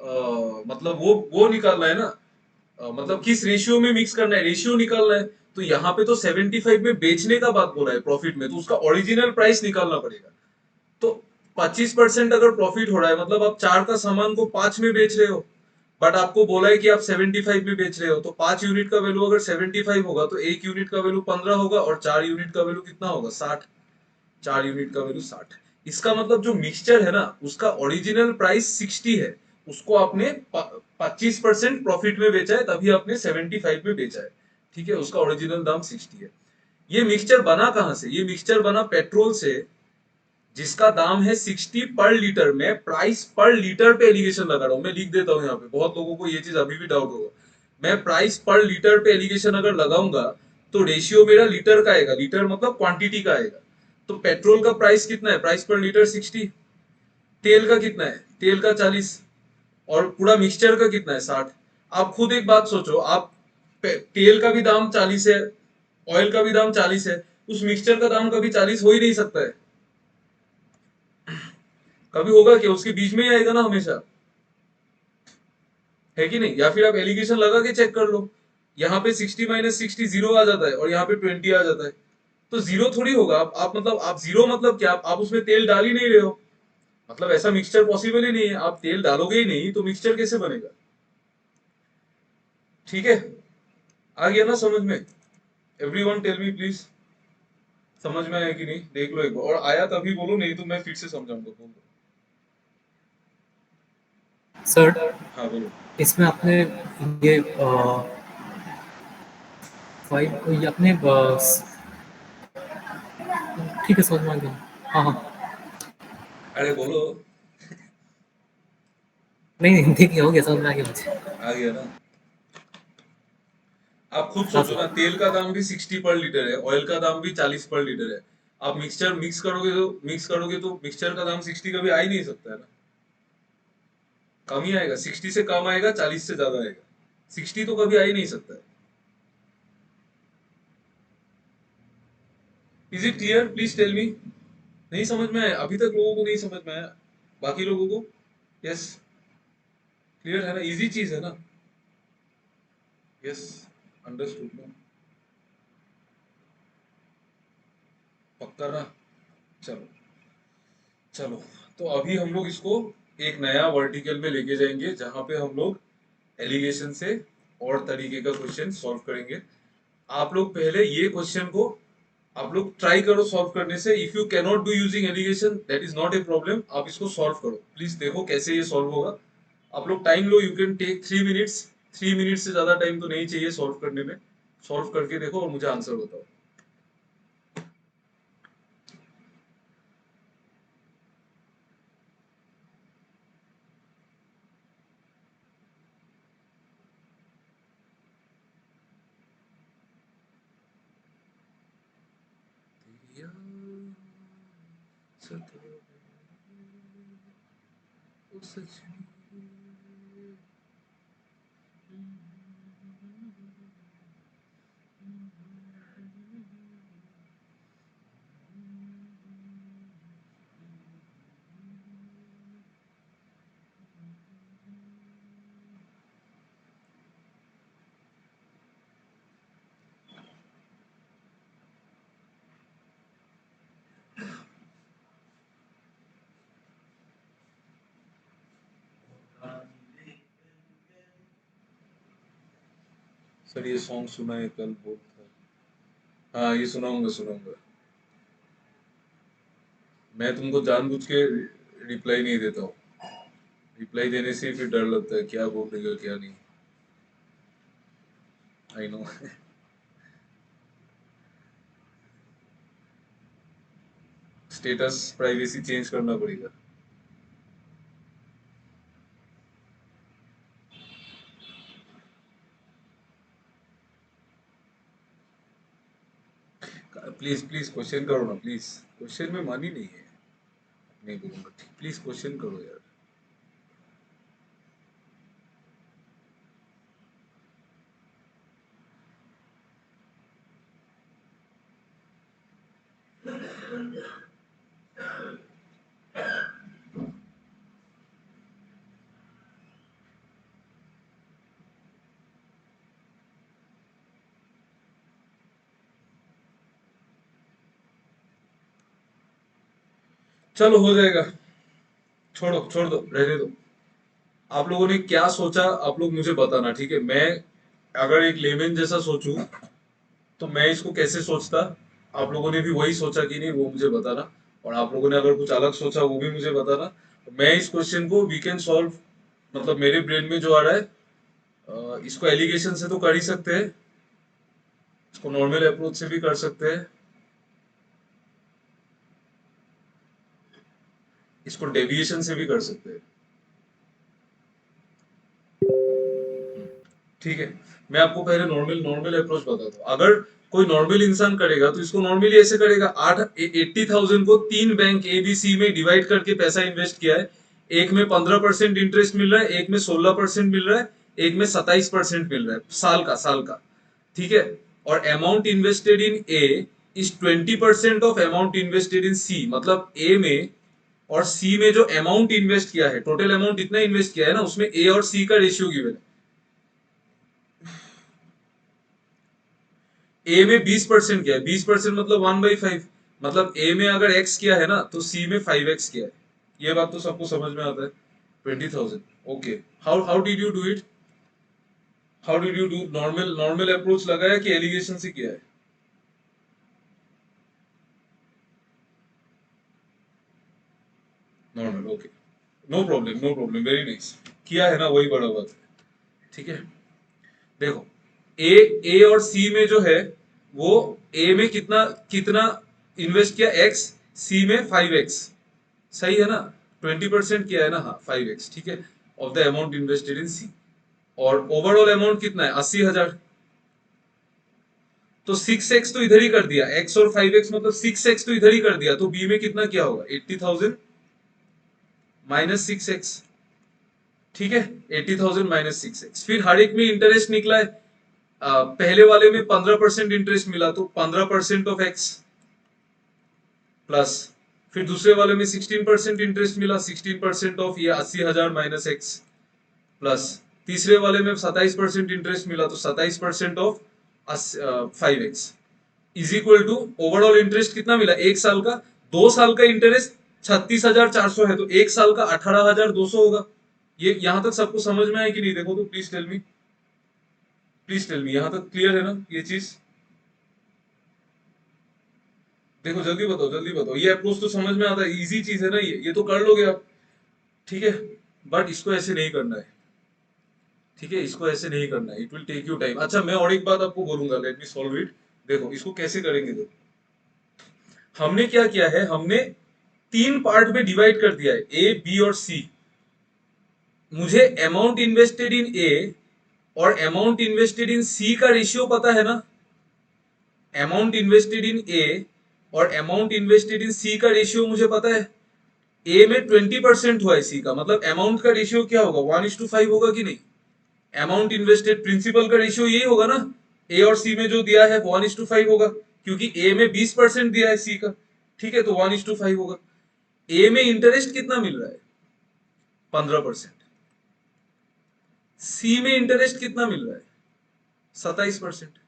मतलब वो निकालना है ना, मतलब किस रेशियो में मिक्स करना है, रेशियो निकालना है। तो यहाँ पे तो 75 में बेचने का बात बोला है प्रॉफिट में, तो उसका ओरिजिनल प्राइस निकालना पड़ेगा। तो 25% अगर प्रॉफिट हो रहा है, मतलब आप 4 का सामान को 5 में बेच रहे हो, बट आपको बोला है कि आप 75 में बेच रहे हो, तो 5 यूनिट का वैल्यू अगर 75 होगा तो 1 यूनिट का वैल्यू 15 होगा, और 4 यूनिट का वैल्यू कितना होगा, 60। 4 यूनिट का वैल्यू 60। इसका मतलब जो मिक्सचर है ना, उसका ओरिजिनल प्राइस 60 है, उसको आपने 25% प्रॉफिट में बेचा है, तभी आपने 75 में बेचा है। ठीक है, उसका ओरिजिनल दाम 60 है। ये मिक्सचर बना कहां से, ये मिक्सचर बना पेट्रोल से, जिसका दाम है 60 पर लीटर। में प्राइस पर लीटर पे एलिगेशन लगा रहा हूं, मैं लिख देता हूं यहाँ पे, बहुत लोगों को ये चीज अभी भी डाउट होगा। मैं प्राइस पर लीटर पे एलिगेशन अगर लगाऊंगा, तो रेशियो मेरा लीटर का आएगा, लीटर मतलब क्वांटिटी का आएगा। तो पेट्रोल का प्राइस कितना है, प्राइस पर लीटर 60। तेल का कितना है, तेल का 40। और पूरा मिक्सचर का कितना है, 60। आप खुद एक बात सोचो, आप तेल का भी दाम 40 है, ऑयल का भी दाम 40 है, उस मिक्सचर का दाम कभी 40 हो ही नहीं सकता है। कभी होगा क्या, उसके बीच में ही आएगा ना हमेशा, है कि नहीं? या फिर आप एलिगेशन लगा के चेक कर लो, यहाँ पे 60 माइनस 60 जीरो आ जाता है, और यहाँ पे 20 आ जाता है। तो जीरो थोड़ी होगा, आप मतलब आप जीरो मतलब क्या, आप उसमें तेल डाल ही नहीं रहे हो, मतलब ऐसा मिक्सचर पॉसिबल ही नहीं है, आप तेल डालोगे ही नहीं तो मिक्सचर कैसे बनेगा? ठीक है, आ गया ना समझ में? एवरीवन टेल मी प्लीज, समझ में आया कि नहीं, देख लो एक बार, और आया तभी बोलो, नहीं तो मैं फिर से समझाऊंगा, बोलो। सर हाँ बोलो। इसमें आपने ये फाइव ये अपने ठीक है समझ में आ गया। हाँ हाँ। अरे बोलो। नहीं नहीं ठीक है हो गया समझ में आ गया मुझे। आ गया ना? आप खुद हाँ सोचो ना, सर। तेल का दाम भी 60 पर लीटर है, ऑयल का दाम भी 40 पर लीटर है। आप मिक्सचर मिक्स करोगे तो मिक्सचर का दाम 60 कभी आ ही नहीं सकता है ना, कम ही आएगा, 60 से कम आएगा, 40 से ज्यादा आएगा, 60 तो कभी आ ही नहीं सकता है। Is it clear, please tell me. नहीं समझ में आया अभी तक, लोगों को नहीं समझ में आया, बाकी लोगों को? यस, क्लियर है ना, इजी चीज है ना? यस, अंडरस्टूड ना? पक्का ना? चलो, चलो। तो अभी हम लोग इसको एक नया वर्टिकल में लेके जाएंगे, जहां पे हम लोग एलिगेशन से और तरीके का क्वेश्चन सॉल्व करेंगे। आप लोग पहले ये क्वेश्चन को आप लोग ट्राई करो सॉल्व करने से। If you cannot do using alligation, that is not a problem, आप इसको सॉल्व करो, प्लीज देखो कैसे ये सॉल्व होगा। आप लोग टाइम लो, you can take 3 minutes. 3 minute से ज्यादा टाइम तो नहीं चाहिए सॉल्व करने में। सॉल्व करके देखो और मुझे आंसर बताओ। सर ये सॉन्ग सुना है कल, बहुत था। हाँ ये सुनाऊंगा सुनाऊंगा। मैं तुमको जानबूझ के रिप्लाई नहीं देता हूँ, रिप्लाई देने से ही फिर डर लगता है क्या बोल देगा क्या नहीं। I know. Status privacy change करना पड़ेगा। प्लीज प्लीज क्वेश्चन करो ना प्लीज, क्वेश्चन में मन ही नहीं है। नहीं बोलूंगा, प्लीज क्वेश्चन करो यार। चलो हो जाएगा, छोड़ो, छोड़ दो, रहने दो। आप लोगों ने क्या सोचा आप लोग मुझे बताना, ठीक है? मैं अगर एक लेमन जैसा सोचूं तो मैं इसको कैसे सोचता, आप लोगों ने भी वही सोचा कि नहीं वो मुझे बताना। और आप लोगों ने अगर कुछ अलग सोचा वो भी मुझे बताना। मैं इस क्वेश्चन को वी कैन सॉल्व, मतलब मेरे ब्रेन में जो आ रहा है, इसको एलिगेशन से तो कर ही सकते हैं, इसको नॉर्मल अप्रोच से भी कर सकते हैं, इसको डेविएशन से भी कर सकते हैं। ठीक है, मैं आपको पहले नॉर्मल नॉर्मल अप्रोच बताता हूँ। अगर कोई नॉर्मल इंसान करेगा तो इसको नॉर्मली ऐसे करेगा, 80,000 को 3 बैंक ए बी सी में डिवाइड करके पैसा इन्वेस्ट किया है। एक में 15% इंटरेस्ट मिल रहा है, एक में 16% मिल रहा है, एक में 27% मिल रहा है, साल का। ठीक है, और amount invested in A is 20% of amount invested in C. मतलब ए में और सी में जो अमाउंट इन्वेस्ट किया है, टोटल अमाउंट इतना इन्वेस्ट किया है ना, उसमें ए और सी का रेशियो गिवन है। ए में 20% किया है, 20% मतलब 1/5। मतलब ए में अगर एक्स किया है ना तो सी में 5x किया है। ये बात तो सबको समझ में आता है। 20,000, okay. How how did you do it? How did you do? Normal normal approach लगाया कि एलिगेशन से किया है? Normal, okay. No problem, no problem, very nice. किया है ना, वही बड़ा बात है। ठीक है, देखो, ए ए और सी में जो है वो, ए में कितना कितना इन्वेस्ट किया, एक्स, सी में 5x। सही है ना? 20% किया है ना, हाँ 5x, ठीक है, of the amount invested in C. और ओवरऑल अमाउंट कितना है, 80,000। तो 6x तो इधर ही कर दिया, x और 5x मतलब 6x तो इधर ही कर दिया, तो बी में कितना क्या होगा, 80,000 माइनस 6x। ठीक है, 80,000 माइनस 6x। फिर हर एक में इंटरेस्ट निकला है। पहले वाले में 15% इंटरेस्ट मिला तो 15% ऑफ एक्स प्लस, फिर दूसरे वाले में 16% इंटरेस्ट मिला, 16% ऑफ ये 80,000 माइनस एक्स प्लस, तीसरे वाले में 27% इंटरेस्ट मिला तो 27% of 5x is equal to overall interest कितना मिला एक साल का। 2 साल का इंटरेस्ट 36,400 है, तो एक साल का 18,200 होगा। ये यहां तक सबको समझ में आया कि नहीं? देखो तो please tell me, please tell me, यहां तक क्लियर है ना ये चीज? देखो जल्दी बताओ, जल्दी बताओ, ये अप्रोच तो समझ में आता है, इजी चीज है ना, ये तो कर लोगे आप। ठीक है, बट इसको ऐसे नहीं करना है। ठीक है, इसको ऐसे नहीं करना है, it will take you time. अच्छा, मैं और एक बात आपको बोलूंगा, लेट मी सॉल्व इट। देखो इसको कैसे करेंगे, देखो हमने क्या किया है, हमने 3 पार्ट में डिवाइड कर दिया है, ए बी और सी। मुझे अमाउंट इन्वेस्टेड इन ए और अमाउंट इन्वेस्टेड इन सी का रेशियो पता है ना। अमाउंट इन्वेस्टेड इन ए और अमाउंट इन्वेस्टेड इन सी का रेशियो मुझे पता है। ए में 20% हुआ है सी का, मतलब अमाउंट का रेशियो क्या होगा, 1:5 होगा कि नहीं? अमाउंट इन्वेस्टेड प्रिंसिपल का रेशियो यही होगा ना। ए और सी में जो दिया है 1:5 होगा, क्योंकि ए में 20% दिया है सी का। ठीक है, तो 1:5 होगा। ए में इंटरेस्ट कितना मिल रहा है, 15%। सी में इंटरेस्ट कितना मिल रहा है, 27%।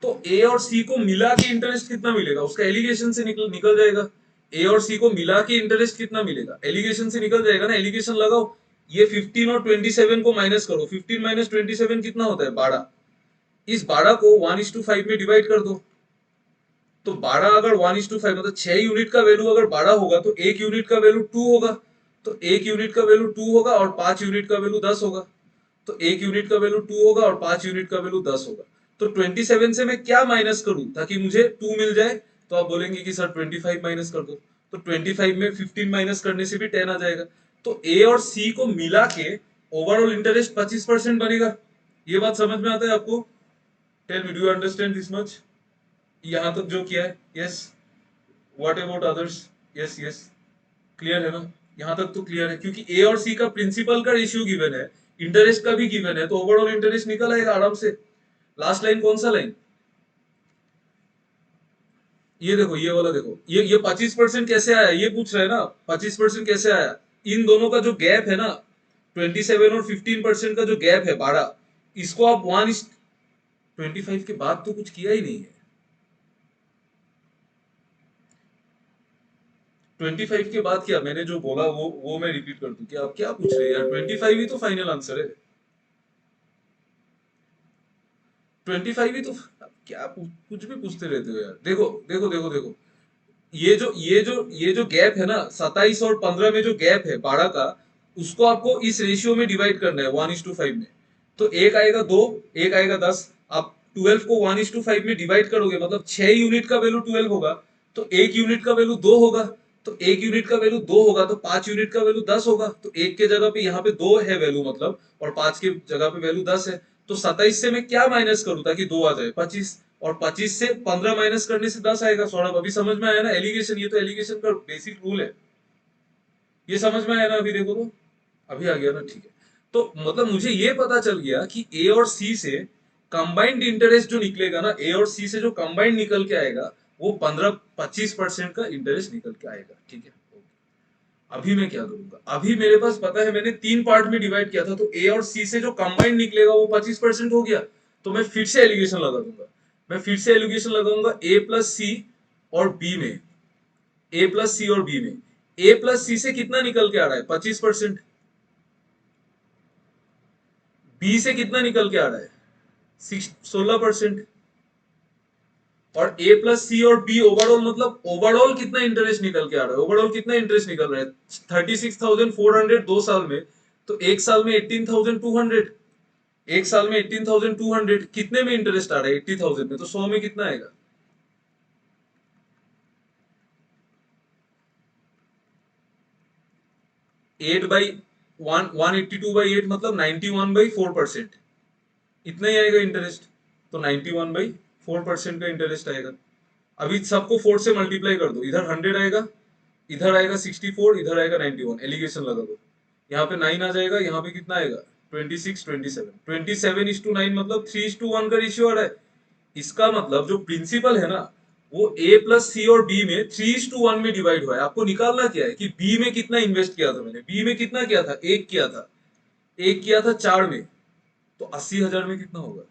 तो ए और सी को मिला के इंटरेस्ट कितना मिलेगा, उसका एलिगेशन से निकल निकल जाएगा। ए और सी को मिला के इंटरेस्ट कितना मिलेगा, एलिगेशन से निकल जाएगा ना, एलिगेशन लगाओ। ये 15 और 27 को माइनस करो, 15 माइनस 27 कितना होता है, 12। इस 12 को 1:5 में डिवाइड कर दो। तो 12 अगर 1:5 मतलब 6 यूनिट का वैल्यू अगर 12 होगा तो 1 यूनिट का वैल्यू 2 होगा। तो 1 यूनिट का वैल्यू 2 होगा और 5 यूनिट का वैल्यू 10 होगा। तो 1 यूनिट का वैल्यू 2 होगा और 5 यूनिट का वैल्यू 10 होगा। तो 27 से मैं क्या माइनस करूं ताकि मुझे 2 मिल जाए? तो आप बोलेंगे कि सर 25 माइनस कर दो। तो 25 में 15 माइनस करने से भी 10 आ जाएगा। तो ए और सी को मिला के ओवरऑल इंटरेस्ट 25% बनेगा। ये बात समझ में आता है आपको? Tell me, do you understand this much? यहां तक जो किया है, yes. What about others? Yes yes, clear है ना? यहां तक तो क्लियर है, क्योंकि ए और सी का प्रिंसिपल का रेशियो गिवन है, इंटरेस्ट का भी गिवन है, तो ओवरऑल इंटरेस्ट निकल आएगा आराम से। लास्ट लाइन कौन सा लाइन? ये देखो, ये वाला देखो, ये 25% कैसे आया, ये पूछ रहा है ना, 25% कैसे आया? इन दोनों का जो गैप है ना, 27 और 15% का जो गैप है 12, इसको आप 1:25 के बाद तो कुछ किया ही नहीं है। 25 के बाद क्या मैंने जो बोला वो मैं रिपीट कर दूं? क्या आप क्या पूछ रहे हैं यार? 25 ही तो फाइनल आंसर है। 25 ही तो। क्या कुछ भी पूछते रहते हो यार। देखो देखो देखो देखो, ये जो गैप है ना 27 और 15 में जो गैप है 12 का, उसको आपको इस रेशियो में डिवाइड करना है 1:5 में। तो एक आएगा 2, एक आएगा 10। आप 12 को 1:5 में डिवाइड करोगे मतलब 6 यूनिट का वैल्यू 12 होगा, तो 1 यूनिट का वैल्यू 2 होगा। तो 1 यूनिट का वैल्यू 2 होगा तो 5 यूनिट का वैल्यू 10 होगा। तो 1 के जगह पे यहाँ पे 2 है वैल्यू मतलब, और 5 के जगह पे वैल्यू 10 है। तो 27 से मैं क्या माइनस करूं ताकि 2 आ जाए? 25। और 25 से 15 माइनस करने से 10 आएगा। सौरभ अभी समझ में आया ना एलिगेशन? ये तो एलिगेशन का बेसिक रूल है। ये समझ में आया ना? अभी देखो तो अभी आ गया ना? ठीक है। तो मतलब मुझे ये पता चल गया कि ए और सी से कंबाइंड इंटरेस्ट जो निकलेगा ना, ए और सी से जो कंबाइंड निकल के आएगा वो 15-25% का इंटरेस्ट निकल के आएगा। ठीक है। अभी मैं क्या करूंगा? अभी मेरे पास पता है मैंने 3 पार्ट में डिवाइड किया था, तो ए और सी से जो कंबाइंड निकलेगा वो 25% हो गया। तो मैं फिर से एलिगेशन लगा दूंगा। मैं फिर से एलिगेशन लगाऊंगा ए प्लस सी और बी में। ए प्लस सी और बी में ए प्लस सी से कितना निकल के आ रहा है? 25%। बी से कितना निकल के आ रहा है? 16%। और ए प्लस सी और बी ओवरऑल मतलब ओवरऑल कितना इंटरेस्ट निकल के आ रहा है? ओवरऑल कितना इंटरेस्ट निकल रहा है? 36,400 2 साल में। तो एक साल में 18,200। एक साल में 18,200 कितने में इंटरेस्ट आ रहा है? 80,000 में। तो 100 में कितना आएगा? 182/8 मतलब 91/4%। इतना ही आएगा इंटरेस्ट। तो 91/4% का इंटरेस्ट आएगा। अभी सबको 4 से मल्टीप्लाई कर दो। इधर 100 आएगा, इधर आएगा 64, इधर आएगा 91। एलिगेशन लगा दो। यहाँ पे 9 आ जाएगा, यहाँ पे कितना आएगा? 26, 27। 27:9 मतलब 3:1 का रेशियो आ रहा है। इसका मतलब जो प्रिंसिपल है ना, वो ए प्लस सी और बी में 3:1 में डिवाइड हुआ है। आपको निकालना क्या है कि बी में कितना इन्वेस्ट किया था मैंने? बी में कितना किया था? एक किया था। एक किया था 4 में। तो 80,000 में कितना होगा?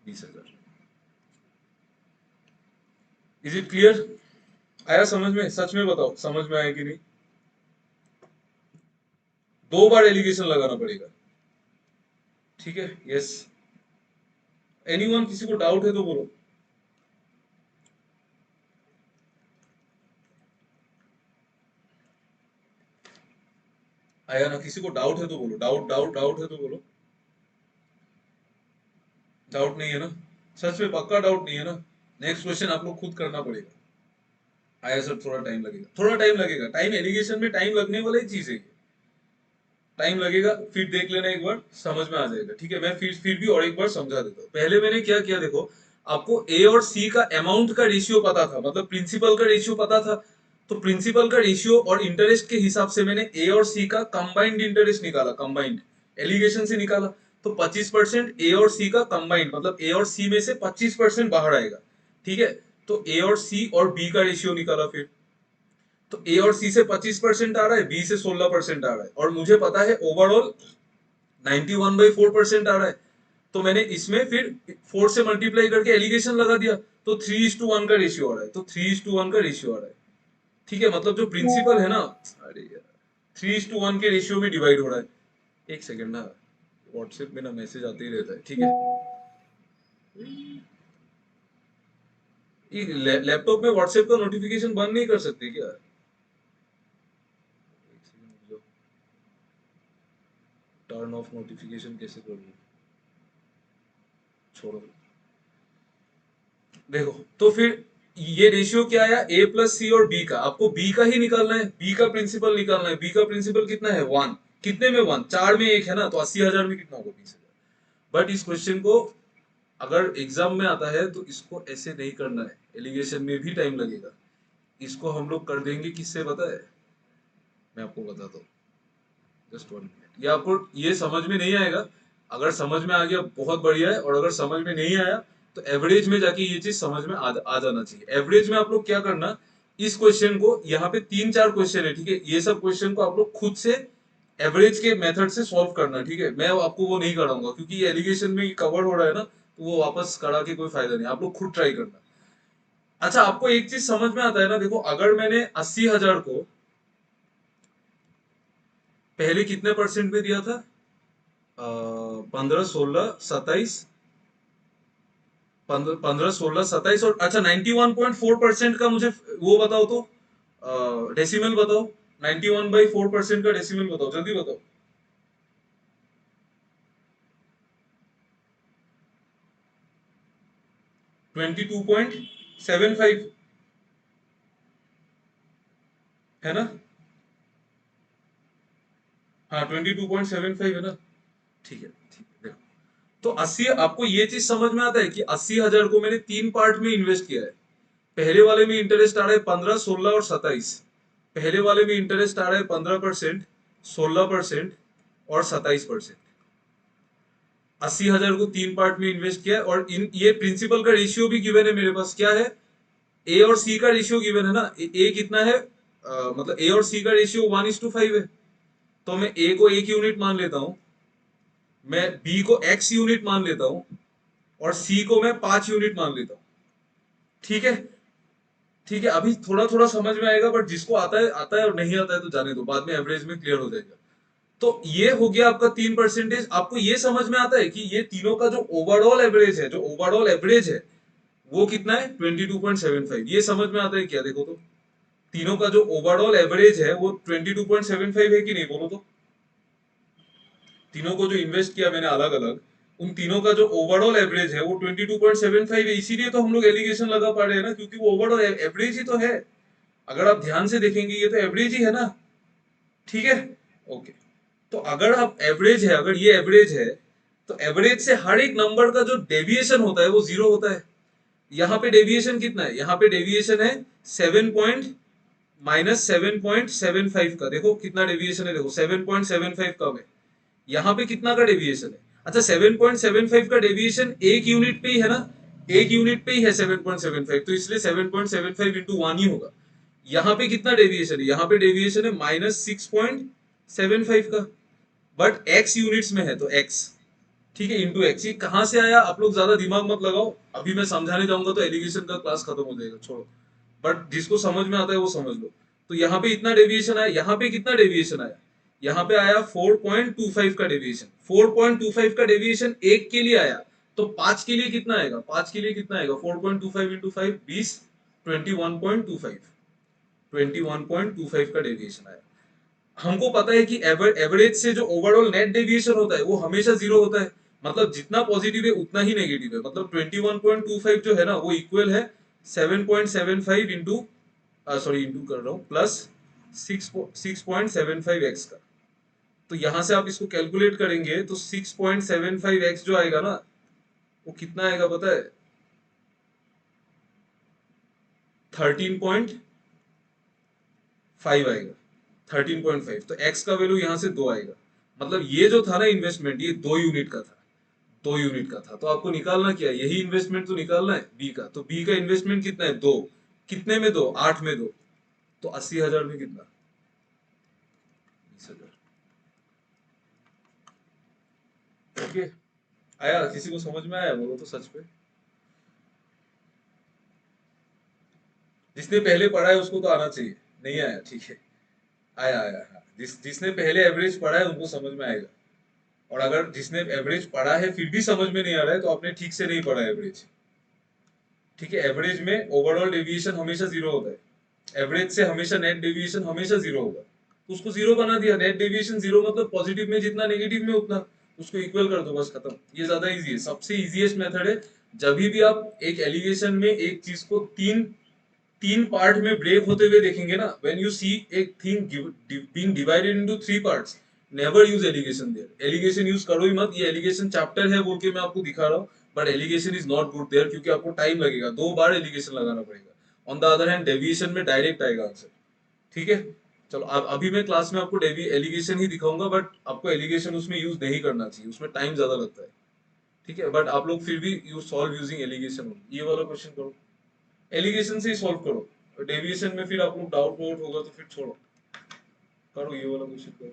20,000। Is it clear? आया समझ में? सच में बताओ समझ में आया कि नहीं? 2 बार एलिगेशन लगाना पड़ेगा। ठीक है। यस। एनीवन? किसी को डाउट है तो बोलो। आया ना? किसी को डाउट है तो बोलो। डाउट डाउट डाउट है तो बोलो। डाउट नहीं है ना? सच में पक्का डाउट नहीं है ना? नेक्स्ट क्वेश्चन आप लोग खुद करना पड़ेगा। आया सर? थोड़ा टाइम लगेगा, थोड़ा टाइम लगेगा। टाइम एलिगेशन में टाइम लगने वाला ही चीज है। टाइम लगेगा, फिर देख लेना एक बार समझ में आ जाएगा। ठीक है। मैं फिर भी और एक बार समझा देता हूँ। पहले मैंने क्या किया देखो, आपको ए और सी का अमाउंट का रेशियो पता था, मतलब प्रिंसिपल का रेशियो पता था। तो प्रिंसिपल का रेशियो और इंटरेस्ट के हिसाब से मैंने ए और सी का कंबाइंड इंटरेस्ट निकाला। कंबाइंड एलिगेशन से निकाला। तो 25% ए और सी का कंबाइंड मतलब ए और सी में से 25% बाहर आएगा। ठीक है। तो ए और सी और बी का रेशियो निकाला फिर। तो ए और सी से 25% आ रहा है, बी से 16% आ रहा है, और मुझे पता है ओवरऑल 91/4% आ रहा है। तो मैंने इसमें फिर 4 से मल्टीप्लाई करके एलिगेशन लगा दिया। तो 3:1 का रेशियो आ रहा है। तो 3:1 का रेशियो आ रहा है। ठीक है। मतलब जो प्रिंसिपल है ना, अरे यार, 3:1 के रेशियो में डिवाइड हो रहा है। एक सेकेंड ना, व्हाट्सएप में ना मैसेज आते ही रहता है। ठीक है। लैपटॉप में व्हाट्सएप का नोटिफिकेशन बंद नहीं कर सकते क्या? टर्न ऑफ नोटिफिकेशन कैसे करूँ? छोड़ो। देखो तो फिर ये रेशियो क्या आया? ए प्लस सी और बी का। आपको बी का ही निकालना है, बी का प्रिंसिपल निकालना है। बी का प्रिंसिपल कितना है? 1। कितने में 1? 4 में 1 है ना, तो 80,000 में कितना होगा? 20,000। बट इस क्वेश्चन को अगर एग्जाम में आता है तो इसको ऐसे नहीं करना है, एलिगेशन में भी टाइम लगेगा। इसको हम लोग कर देंगे किससे पता है? मैं आपको बताता हूँ। Just 1 minute. ये आपको ये समझ में नहीं आएगा। अगर समझ में आ गया बहुत बढ़िया है, और अगर समझ में नहीं आया तो एवरेज में जाके ये चीज समझ में आ जाना चाहिए। एवरेज में आप लोग क्या करना, इस क्वेश्चन को, यहाँ पे 3-4 क्वेश्चन है। ठीक है। ये सब क्वेश्चन को आप लोग खुद से एवरेज के मेथड से सॉल्व करना। ठीक है। मैं आपको वो नहीं कराऊंगा क्योंकि ये एलिगेशन में कवर हो रहा है ना, वो वापस करा के कोई फायदा नहीं, आप लोग खुद ट्राई करना। अच्छा, आपको एक चीज समझ में आता है ना, देखो अगर मैंने 80,000 को पहले कितने परसेंट में दिया था, 15, 16, 27, 15, 16, 27 और अच्छा 91.4% का मुझे वो बताओ तो, डेसिमल बताओ। 91/4% का डेसिमल बताओ, जल्दी बताओ। 22.75 है ना? हाँ, 22.75 है ना? ठीक है, ठीक है, देखो। तो 80, आपको ये चीज समझ में आता है कि 80,000 को मैंने 3 पार्ट में इन्वेस्ट किया है। पहले वाले में इंटरेस्ट आ रहा है 15, 16 और 27। पहले वाले में इंटरेस्ट आ रहा है 15%, 16% और 27%। 80,000 को 3 पार्ट में इन्वेस्ट किया है, और इन ये प्रिंसिपल का रेशियो भी गिवन है मेरे पास, क्या है? ए और सी का रेशियो गिवन है ना। ए कितना है, मतलब ए और सी का रेशियो 1:5 है। तो मैं ए को 1 यूनिट मान लेता हूं, मैं बी को x यूनिट मान लेता हूं, और सी को मैं 5 यूनिट मान लेता हूं। ठीक है, ठीक है, अभी थोड़ा थोड़ा समझ में आएगा, बट जिसको आता है और नहीं आता है तो जाने दो, बाद में एवरेज में क्लियर हो जाएगा। तो ये हो गया आपका 3%। आपको ये समझ में आता है कि ये तीनों का जो ओवरऑल एवरेज है, जो ओवरऑल एवरेज है वो कितना है, 22.75। ये समझ में आता है क्या? देखो तो, तीनों का जो ओवरऑल एवरेज है वो 22.75 है कि नहीं, बोलो तो। तीनों को जो इन्वेस्ट किया मैंने अलग अलग, उन तीनों का जो ओवरऑल एवरेज है वो 22.75 है। इसीलिए तो हम लोग एलिगेशन लगा पा रहे हैं ना, क्योंकि वो ओवरऑल एवरेज ही तो है। अगर आप ध्यान से देखेंगे ये तो एवरेज ही है ना। ठीक है, ओके। तो अगर आप एवरेज है, अगर ये एवरेज है, तो एवरेज से हर एक नंबर का जो डेविएशन होता है वो जीरो होता है। यहाँ पे डेविएशन कितना है, यहाँ पे डेविएशन है 7.-7.75 का। देखो कितना डेविएशन है, देखो 7.75 का है। यहाँ पे कितना का डेविएशन है? अच्छा, 7.75 का डेविएशन एक यूनिट पे ही है ना, एक यूनिट पे ही है 7.75, तो इसलिए 7.75 इंटू 1 ही होगा। यहाँ पे कितना डेविएशन है, यहाँ पे डेविएशन है -6.75 का, बट x यूनिट्स में है तो x। ठीक है, इंटू एक्स। ये कहां से आया, आप लोग ज्यादा दिमाग मत लगाओ, अभी मैं समझाने जाऊंगा तो एलिगेशन का क्लास खत्म हो जाएगा, छोड़ो। बट जिसको समझ में आता है वो समझ लो। तो यहाँ पे इतना डेविएशन आया, यहाँ पे कितना डेविएशन आया, यहाँ पे आया 4.25 का डेविएशन। 4.25 का डेविएशन एक के लिए आया, तो 5 के लिए कितना आएगा, 5 के लिए कितना आएगा, 4.25 इंटू 5, 20, 21.25, 21.25 का डेविएशन आया। हमको पता है कि एवरेज से जो ओवरऑल नेट डेविएशन होता है वो हमेशा जीरो होता है। मतलब जितना पॉजिटिव है उतना ही नेगेटिव है। मतलब 21.25 जो है ना वो इक्वल है 7.75 इंटू, सॉरी इंटू कर रहा हूँ, प्लस 6.75 एक्स का। तो यहां से आप इसको कैलकुलेट करेंगे तो 6.75 एक्स जो आएगा ना, वो कितना आएगा पता है, 13.5 आएगा। 13.5, तो एक्स का वैल्यू यहां से 2 आएगा। मतलब ये जो था ना इन्वेस्टमेंट, ये 2 यूनिट का था, 2 यूनिट का था। तो आपको निकालना क्या है, यही इन्वेस्टमेंट तो निकालना है बी का। तो बी का इन्वेस्टमेंट कितना है, 2। कितने में 2, 8 में 2, तो 80,000 में कितना, 20,000। ओके, आया, किसी को समझ में आया बोलो तो सच पे। जिसने पहले पढ़ा है उसको तो आना चाहिए। नहीं आया, ठीक है। आया आया, हाँ। जिसने पहले एवरेज पढ़ा है उनको समझ में आएगा। और अगर जिसने एवरेज पढ़ा है फिर भी समझ में नहीं आ रहा है तो आपने ठीक से नहीं पढ़ा एवरेज। ठीक है, एवरेज में ओवरऑल डेविएशन हमेशा जीरो होता है। एवरेज से हमेशा नेट डेविएशन हमेशा जीरो होगा, तो उसको जीरो बना दिया। नेट डेविएशन जीरो मतलब पॉजिटिव में जितना नेगेटिव में उतना, उसको इक्वल कर दो, बस खत्म। ये ज्यादा इजी है, सबसे इजीएस्ट मेथड है। जब भी आप एक एलिगेशन में एक चीज को तीन तीन पार्ट में ब्रेक होते हुए देखेंगे ना, व्हेन यू सी एक thing being divided into 3 parts, never use alligation there. Alligation use करो ही मत। ये एलिगेशन चैप्टर है बोल के मैं आपको दिखा रहा हूँ, but alligation is not good there, क्योंकि आपको टाइम लगेगा, 2 बार एलिगेशन लगाना पड़ेगा। On the other hand deviation में डायरेक्ट आएगा आंसर। ठीक है, चलो अब अभी मैं क्लास में आपको डेवी एलिगेशन ही दिखाऊंगा, बट आपको एलिगेशन उसमें यूज नहीं करना चाहिए, उसमें टाइम ज्यादा लगता है। ठीक है, बट आप लोग फिर भी यू सॉल्व यूजिंग एलिगेशन। ये वाला क्वेश्चन करो, एलिगेशन से ही सॉल्व करो। डेविएशन में फिर आपको डाउट वाउट होगा तो फिर छोड़ो, करो ये वाला क्वेश्चन करो।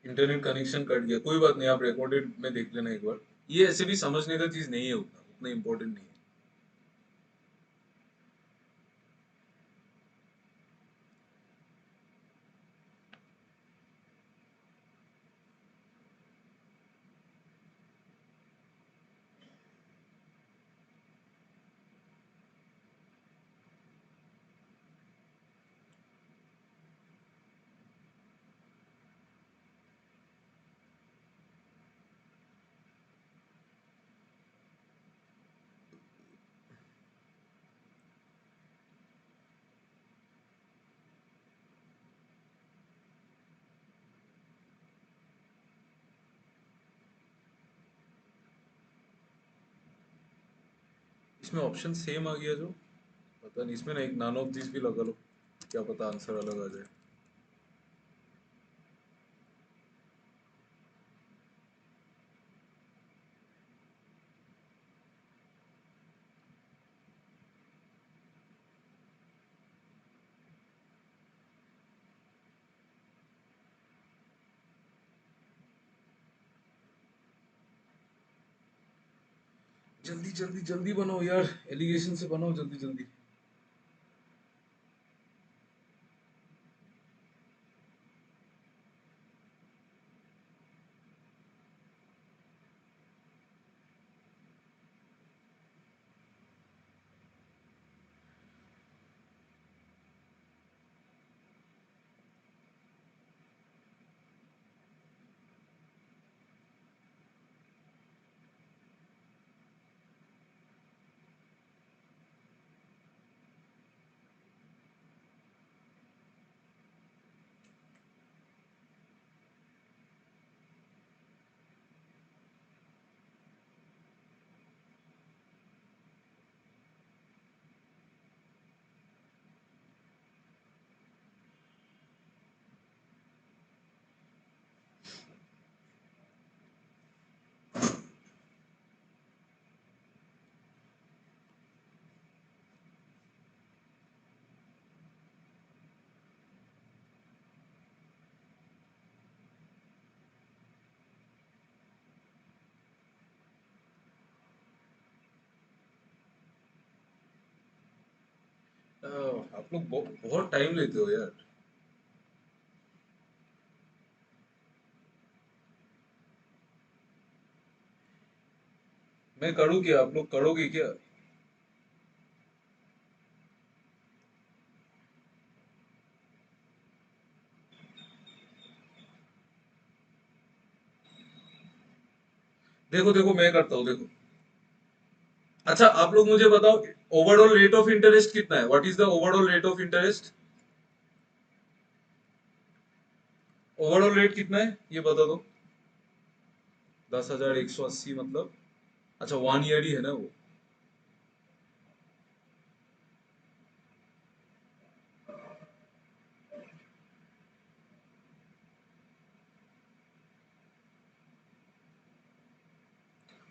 इंटरनेट कनेक्शन कट गया, कोई बात नहीं, आप रिकॉर्डेड में देख लेना एक बार। ये ऐसे भी समझने का चीज नहीं है, उतना उतना इम्पोर्टेंट नहीं है। इसमें ऑप्शन सेम आ गया जो, पता नहीं, इसमें ना एक नान ऑफ दिस भी लगा लो, क्या पता आंसर अलग आ जाए। जल्दी जल्दी जल्दी बनो यार, एलिगेशन से बनो जल्दी जल्दी। आप लोग बहुत टाइम लेते हो यार। मैं करूँ क्या, आप लोग करोगे क्या? देखो देखो मैं करता हूँ, देखो। अच्छा आप लोग मुझे बताओ, ओवरऑल रेट ऑफ इंटरेस्ट कितना है? What is the overall rate of interest? Overall rate कितना है ये बता दो। 10,180 मतलब, अच्छा 1 ईयर ही है ना वो।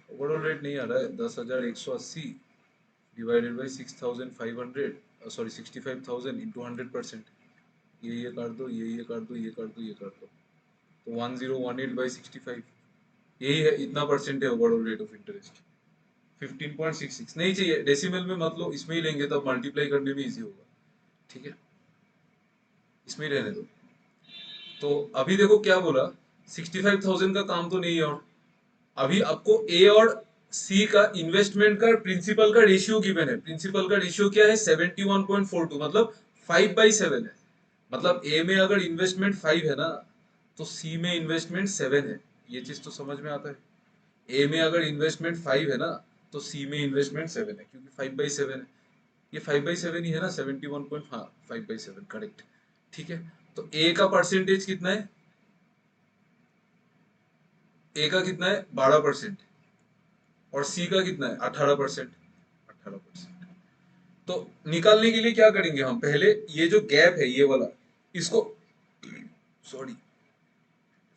ओवरऑल रेट नहीं आ रहा है, 10,180 डिवाइडेड बाई 6,500, सॉरी 65,000 इंटू 100%। ये काट दो, ये काट दो, ये काट दो, ये काट दो, तो 1018/65। यही है, इतना परसेंट है ओवरऑल रेट ऑफ इंटरेस्ट। 15.66 नहीं चाहिए, डेसिमल में मत लो, इसमें ही लेंगे तब मल्टीप्लाई करने में इजी होगा। ठीक है, इसमें ही रहने दो। तो अभी देखो क्या बोला, 65,000 का काम तो नहीं है, और अभी आपको ए और सी का इन्वेस्टमेंट का प्रिंसिपल का रेशियो गिवन है। प्रिंसिपल का रेशियो क्या है? 71.42, मतलब 5/7 है। मतलब ए में अगर इन्वेस्टमेंट 5 है ना, तो सी में इन्वेस्टमेंट 7 है। ये चीज तो समझ में आता है। ए में अगर इन्वेस्टमेंट 5 है ना, तो सी में इन्वेस्टमेंट 7 है, क्योंकि 5/7 है। ये 5/7 ही है ना, 71 पॉइंट, हाँ 5/7 करेक्ट। ठीक है, तो ए का परसेंटेज कितना है? ए का कितना है? 12%। और सी का कितना है? 18%। 18%। तो निकालने के लिए क्या करेंगे हम? पहले ये जो गैप है ये वाला, इसको, सॉरी,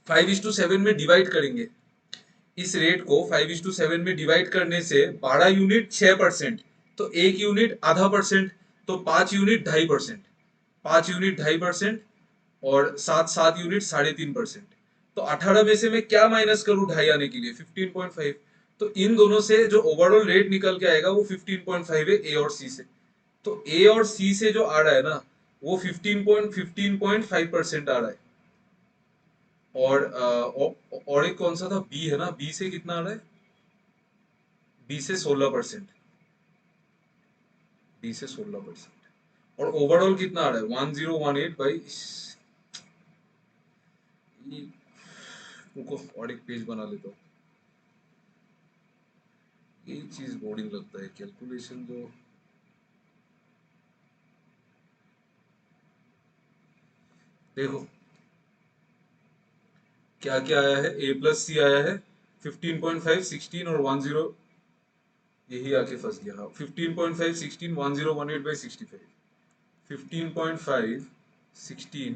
5:7 में डिवाइड करेंगे। इस रेट को 5:7 में डिवाइड करने से 12 यूनिट 6%, तो 1 यूनिट आधा परसेंट, तो 5 यूनिट 2.5%। 5 यूनिट 2.5%, और 7 7 यूनिट 3.5%। तो 18 में से मैं क्या माइनस करूं ढाई आने के लिए? 15.5। तो इन दोनों से जो ओवरऑल रेट निकल के आएगा वो 15.5 है ए और सी से। तो ए और सी से जो आ रहा है ना वो 15.5% आ रहा है। और एक कौन सा था? बी है ना, बी से कितना आ रहा है? बी से 16%। बी से 16%। और ओवरऑल कितना आ रहा है? 1018 बाई, रुको और एक पेज बना लेता हूँ। यही चीज बोरिंग लगता है कैलकुलेशन जो। देखो क्या क्या आया है, ए प्लस सी आया है 15.5, 16 और 10, यही आके फंस गया। हाँ 15.5, 16, 1018/65। 15.5, 16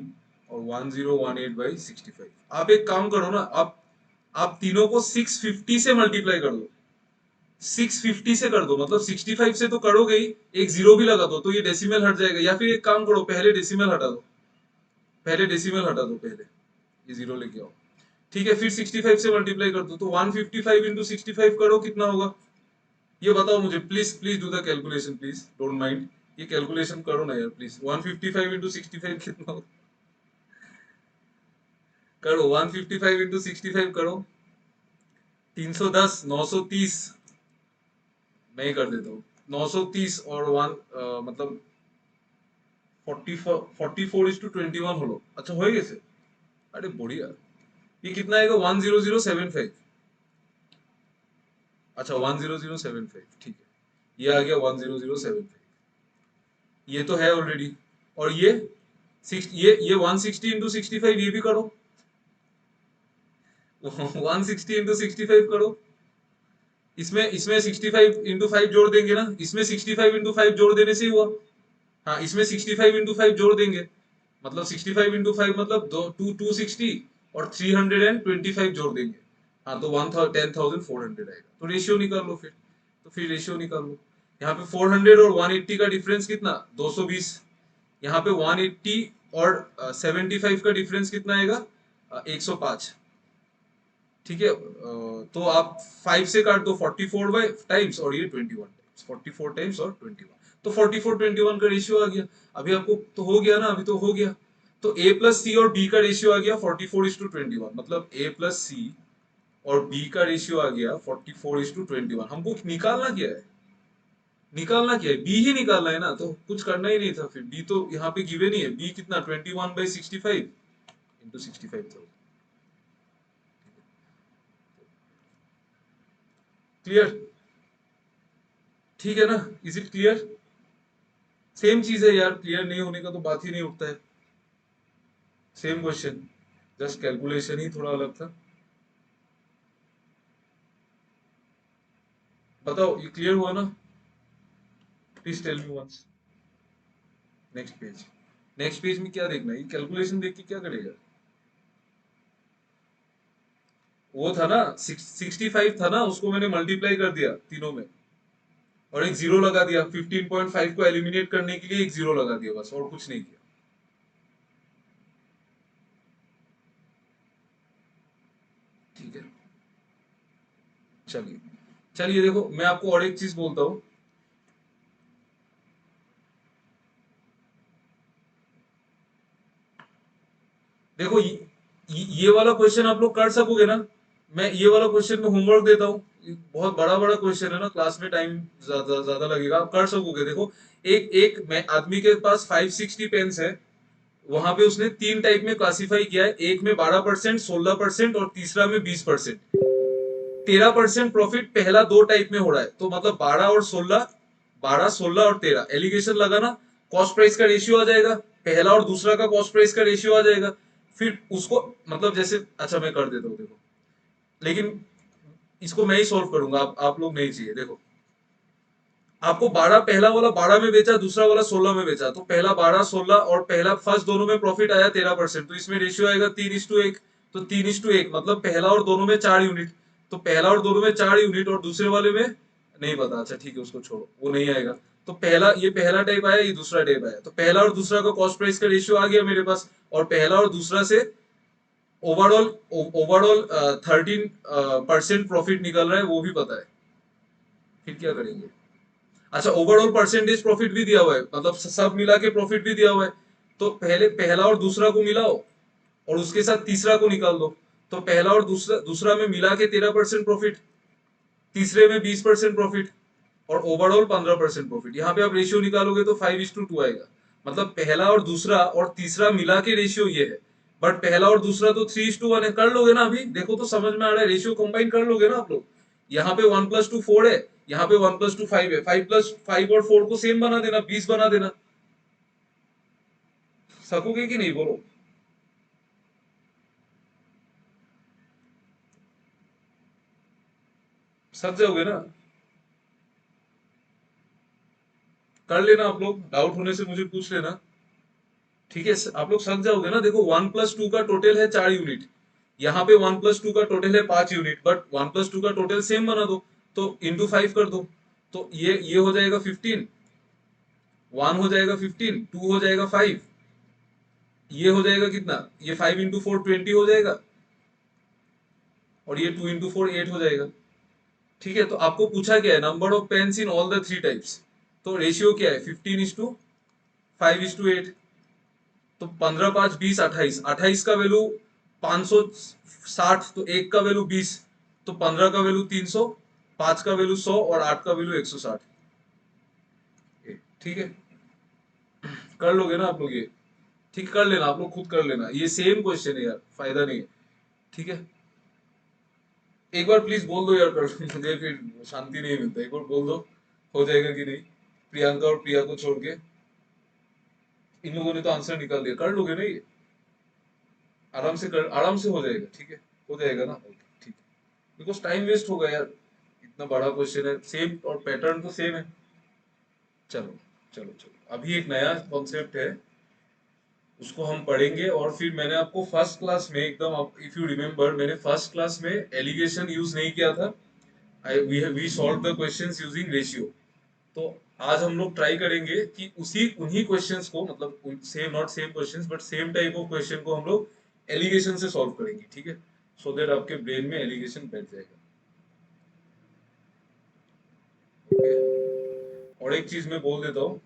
और 1018/65। आप एक काम करो ना, आप तीनों को 650 से मल्टीप्लाई कर दो। 650 से कर दो, मतलब 65 से तो करोगे ही, एक जीरो भी लगा दो तो ये डेसिमल हट जाएगा। या फिर एक काम करो, पहले डेसिमल हटा दो, पहले डेसिमल हटा दो, पहले ये जीरो लेके आओ। ठीक है, फिर 65 से मल्टीप्लाई कर दो, तो 155 इंटू 65 करो, कितना होगा ये बताओ मुझे। Please please do the calculation, please don't mind. ये कैलकुलेशन करो ना यार प्लीज। 155 इंटू 65 कितना होगा? करो 155 इंटू 65 करो। 310, 930। मैं ही कर देता हूँ। 930 और मतलब 44:21 হলো। अच्छा হয়ে গেছে? अरे बढ़िया। ये कितना आएगा? 10075। अच्छा 10075, ठीक है। ये आ गया 10075। ये तो है ऑलरेडी। और ये ये 160 इंटू 65 ये भी करो। 160 इंटू 65 करो। इसमें इसमें 65 इंटू 5 जोड़ देंगे ना, इसमें 65 इंटू 5 जोड़ देने से ही हुआ। हाँ इसमें 65 इंटू 5 जोड़ देंगे, मतलब 65 इंटू 5 मतलब 260 और 325 जोड़ देंगे। हाँ तो 10,400 आएगा। तो रेशियो निकाल लो फिर। तो फिर रेशियो निकाल लो। यहाँ पे 400 और 180 का डिफरेंस कितना? 220। यहाँ पे 180 और 75 का डिफरेंस कितना आएगा? 105। ठीक है, तो आप 5 से काट दो 44 बाई टाइम्स और ये 21 टाइम्स, 44 टाइम्स और 21। तो 44:21 का रेशियो आ गया। अभी आपको तो हो गया ना, अभी तो हो गया। तो ए प्लस सी और बी का रेशियो आ गया 44:21, मतलब ए प्लस सी और बी का रेशियो आ गया 44:21। हमको निकालना क्या है? निकालना क्या है? बी ही निकालना है ना, तो कुछ करना ही नहीं था फिर। बी तो यहाँ पे गिवन ही है। बी कितना? 21/65 इंटू 65,000। क्लियर? ठीक है ना? Is it clear? सेम चीज है यार, क्लियर नहीं होने का तो बात ही नहीं उठता है। सेम क्वेश्चन, जस्ट कैलकुलेशन ही थोड़ा अलग था। बताओ ये क्लियर हुआ ना? Please tell me once. Next page. Next page में क्या देखना है? ये कैलकुलेशन देख के क्या करेगा? वो था ना 65 था ना, उसको मैंने मल्टीप्लाई कर दिया तीनों में और एक जीरो लगा दिया। 15.5 को एलिमिनेट करने के लिए एक जीरो लगा दिया बस, और कुछ नहीं किया। ठीक है, चलिए। चलिए देखो मैं आपको और एक चीज बोलता हूँ। देखो ये वाला क्वेश्चन आप लोग कर सकोगे ना? मैं ये वाला क्वेश्चन में होमवर्क देता हूँ। बहुत बड़ा बड़ा क्वेश्चन है ना, क्लास में टाइम ज्यादा ज्यादा लगेगा, आप कर सकोगे। देखो एक एक मैं आदमी के पास 560 पेन्स है, वहां पे उसने तीन टाइप में क्लासिफाई किया है। एक में 12%, 16% और तीसरा में 20%। 13% प्रॉफिट पहला दो टाइप में हो रहा है, तो मतलब 12 और 16, 12, 16 और 13 एलिगेशन लगाना। कॉस्ट प्राइस का रेशियो आ जाएगा, पहला और दूसरा का कॉस्ट प्राइस का रेशियो आ जाएगा। फिर उसको मतलब जैसे, अच्छा मैं कर देता हूँ देखो, लेकिन इसको मैं ही सॉल्व करूंगा, आप लोग नहीं चाहिए। देखो आपको 12, पहला वाला 12 में बेचा, दूसरा वाला 16 में बेचा, तो पहला 12, 16 और पहला फर्स्ट दोनों में प्रॉफिट आया 13%, तो इसमें रेशियो आएगा 3:1। तो 3:1 मतलब पहला और दोनों में 4 यूनिट। तो पहला और दोनों में 4 यूनिट और दूसरे वाले में नहीं पता। अच्छा ठीक है, उसको छोड़ो, वो नहीं आएगा। तो पहला, ये पहला टाइप आया, ये दूसरा टाइप आया, तो पहला और दूसरा का कॉस्ट प्राइस का रेशियो आ गया मेरे पास, और पहला और दूसरा से ओवरऑल ओवरऑल 13% प्रॉफिट निकल रहा है, वो भी पता है, फिर क्या करेंगे? अच्छा, ओवरऑल परसेंटेज प्रॉफिट भी दिया हुआ है, मतलब सब मिला के प्रॉफिट भी दिया हुआ है। तो पहले पहला और दूसरा को मिलाओ और उसके साथ तीसरा को निकाल दो। तो पहला और दूसरा दूसरा में मिला के 13% प्रॉफिट, तीसरे में 20% प्रॉफिट, और ओवरऑल 15% प्रॉफिट। यहाँ पे आप रेशियो निकालोगे तो 5:2 आएगा। मतलब पहला और दूसरा और तीसरा मिला के रेशियो ये है, बट पहला और दूसरा तो 3:1 है। कर लोगे ना? अभी देखो तो समझ में आ रहा है, रेशियो कंबाइन कर लोगे ना आप लोग? यहाँ पे 1+2 4 है, यहाँ पे 1+2 5 है, 5+5 और 4 को सेम बना देना, 20 बना देना। सकोगे कि नहीं बोलो? सक जाओगे ना? कर लेना आप लोग, डाउट होने से मुझे पूछ लेना। ठीक है, आप लोग समझ जाओगे ना? देखो 1+2 का टोटल है 4 यूनिट, यहाँ पे 1+2 का टोटल है 5 यूनिट, बट 1+2 का टोटल सेम बना दो, तो इंटू 5 कर दो। तो ये हो जाएगा 15, 1 हो जाएगा 15, 2 हो जाएगा 5, ये हो जाएगा कितना? ये 5 × 4 20 हो जाएगा, और ये 2 × 4 8 हो जाएगा। ठीक है, तो आपको पूछा क्या है? Number of pens in all the 3 types. तो रेशियो क्या है? 15:5:8। तो 15×5 = 28, 28 का वैल्यू 560, तो एक का वैल्यू 20, तो 15 का वैल्यू 300, 5 का वैल्यू 100 और 8 का वैल्यू 160। ठीक है, कर लोगे ना आप लोग ये? ठीक, कर लेना आप लोग, खुद कर लेना, ये सेम क्वेश्चन है यार, फायदा नहीं है। ठीक है, एक बार प्लीज बोल दो यार, कर मुझे फिर शांति नहीं मिलता, एक बार बोल दो हो जाएगा कि नहीं। प्रियंका और प्रिया को छोड़ के इन लोगों ने तो आंसर निकाल दिया, कर लोगे ना ये? आराम से कर, आराम से हो जाएगा। ठीक है, हो जाएगा ना? ओके, ठीक है, बिकॉज टाइम वेस्ट होगा यार, इतना बड़ा क्वेश्चन है, सेम और पैटर्न तो सेम है। चलो चलो चलो, अभी एक नया कॉन्सेप्ट है, उसको हम पढ़ेंगे। और फिर मैंने आपको फर्स्ट क्लास में एकदम, इफ यू रिमेम्बर, मैंने फर्स्ट क्लास में एलिगेशन यूज नहीं किया था। We solve the questions using ratio. तो आज हम लोग ट्राई करेंगे कि उसी उन्हीं क्वेश्चंस को, मतलब same not same questions but same type of question को हम लोग एलिगेशन से सॉल्व करेंगे। ठीक है, सो दैट आपके ब्रेन में एलिगेशन बैठ जाएगा। ओके, और एक चीज मैं बोल देता हूँ,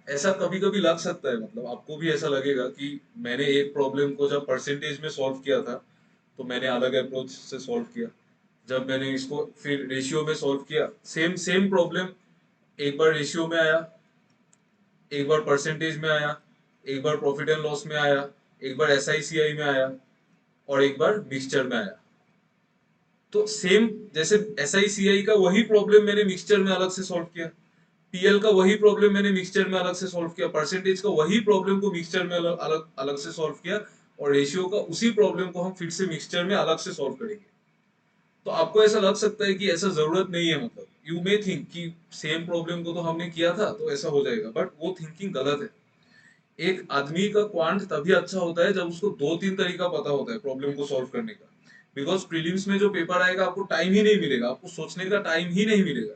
ऐसा कभी कभी लग सकता है, मतलब आपको भी ऐसा लगेगा कि मैंने एक प्रॉब्लम को जब परसेंटेज में सॉल्व किया था तो मैंने अलग अप्रोच से सॉल्व किया, जब मैंने इसको फिर रेशियो में सॉल्व किया, सेम सेम प्रॉब्लम एक बार रेशियो में आया, एक बार परसेंटेज में आया, एक बार प्रॉफिट एंड लॉस में आया, एक बार SICI में आया, और एक बार मिक्सचर में आया। तो सेम, जैसे SICI का वही प्रॉब्लम मैंने मिक्सचर में अलग से सॉल्व किया, PL का वही प्रॉब्लम मैंने मिक्सचर में अलग से सॉल्व किया, परसेंटेज का वही प्रॉब्लम को मिक्सचर में अलग अलग अलग से सॉल्व किया, और रेशियो का उसी प्रॉब्लम को हम फिर से मिक्सचर में अलग से सॉल्व करेंगे। तो आपको ऐसा लग सकता है कि ऐसा जरूरत नहीं है, मतलब यू मे थिंक कि सेम प्रॉब्लम को तो हमने किया था तो ऐसा हो जाएगा, बट वो थिंकिंग गलत है। एक आदमी का क्वांट तभी अच्छा होता है जब उसको 2-3 तरीका पता होता है प्रॉब्लम को सॉल्व करने का। बिकॉज प्रीलिम्स में जो पेपर आएगा आपको टाइम ही नहीं मिलेगा, आपको सोचने का टाइम ही नहीं मिलेगा।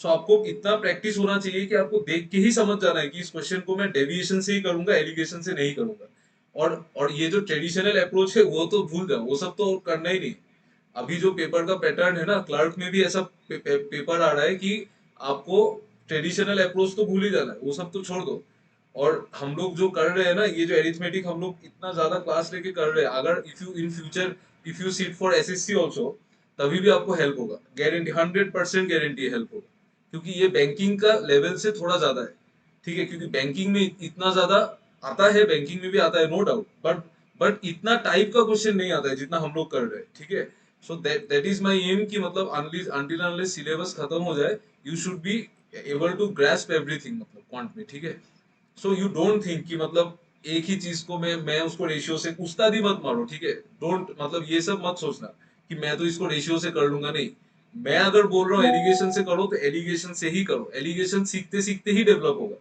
सो आपको इतना प्रैक्टिस होना चाहिए कि आपको देख के ही समझ जाना है कि इस क्वेश्चन को मैं डेविएशन से ही करूंगा, एलिगेशन से नहीं करूंगा। और ये जो ट्रेडिशनल अप्रोच है वो तो भूल जाओ, वो सब तो करना ही नहीं। अभी जो पेपर का पैटर्न है ना, क्लर्क में भी ऐसा पेपर आ रहा है कि आपको ट्रेडिशनल अप्रोच तो भूल ही जाना है, वो सब तो छोड़ दो। और हम लोग जो कर रहे हैं ना, ये जो एरिथमेटिक हम लोग इतना ज्यादा क्लास लेके कर रहे हैं, अगर if you in future if you seat for SSC also, तभी भी आपको हेल्प होगा, गारंटी, 100% गारंटी हेल्प होगा। क्योंकि ये बैंकिंग का लेवल से थोड़ा ज्यादा है। ठीक है, क्योंकि बैंकिंग में इतना ज्यादा आता है, बैंकिंग में भी आता है नो डाउट, बट इतना टाइप का क्वेश्चन नहीं आता है जितना हम लोग कर रहे हैं। ठीक है, so that that is my aim कि मतलब अनटिल अनलेस सिलेबस खत्म हो जाए, you should be able to grasp everything, मतलब क्वांट में। ठीक है, सो यू डोंट थिंक कि मतलब एक ही चीज को मैं उसको रेशियो से, उस्तादी मत मारो। ठीक है, डोंट, मतलब ये सब मत सोचना कि मैं तो इसको रेशियो से कर लूंगा, नहीं। मैं अगर बोल रहा हूँ एलिगेशन से करो तो एलिगेशन से ही करो, एलिगेशन सीखते सीखते ही डेवलप होगा।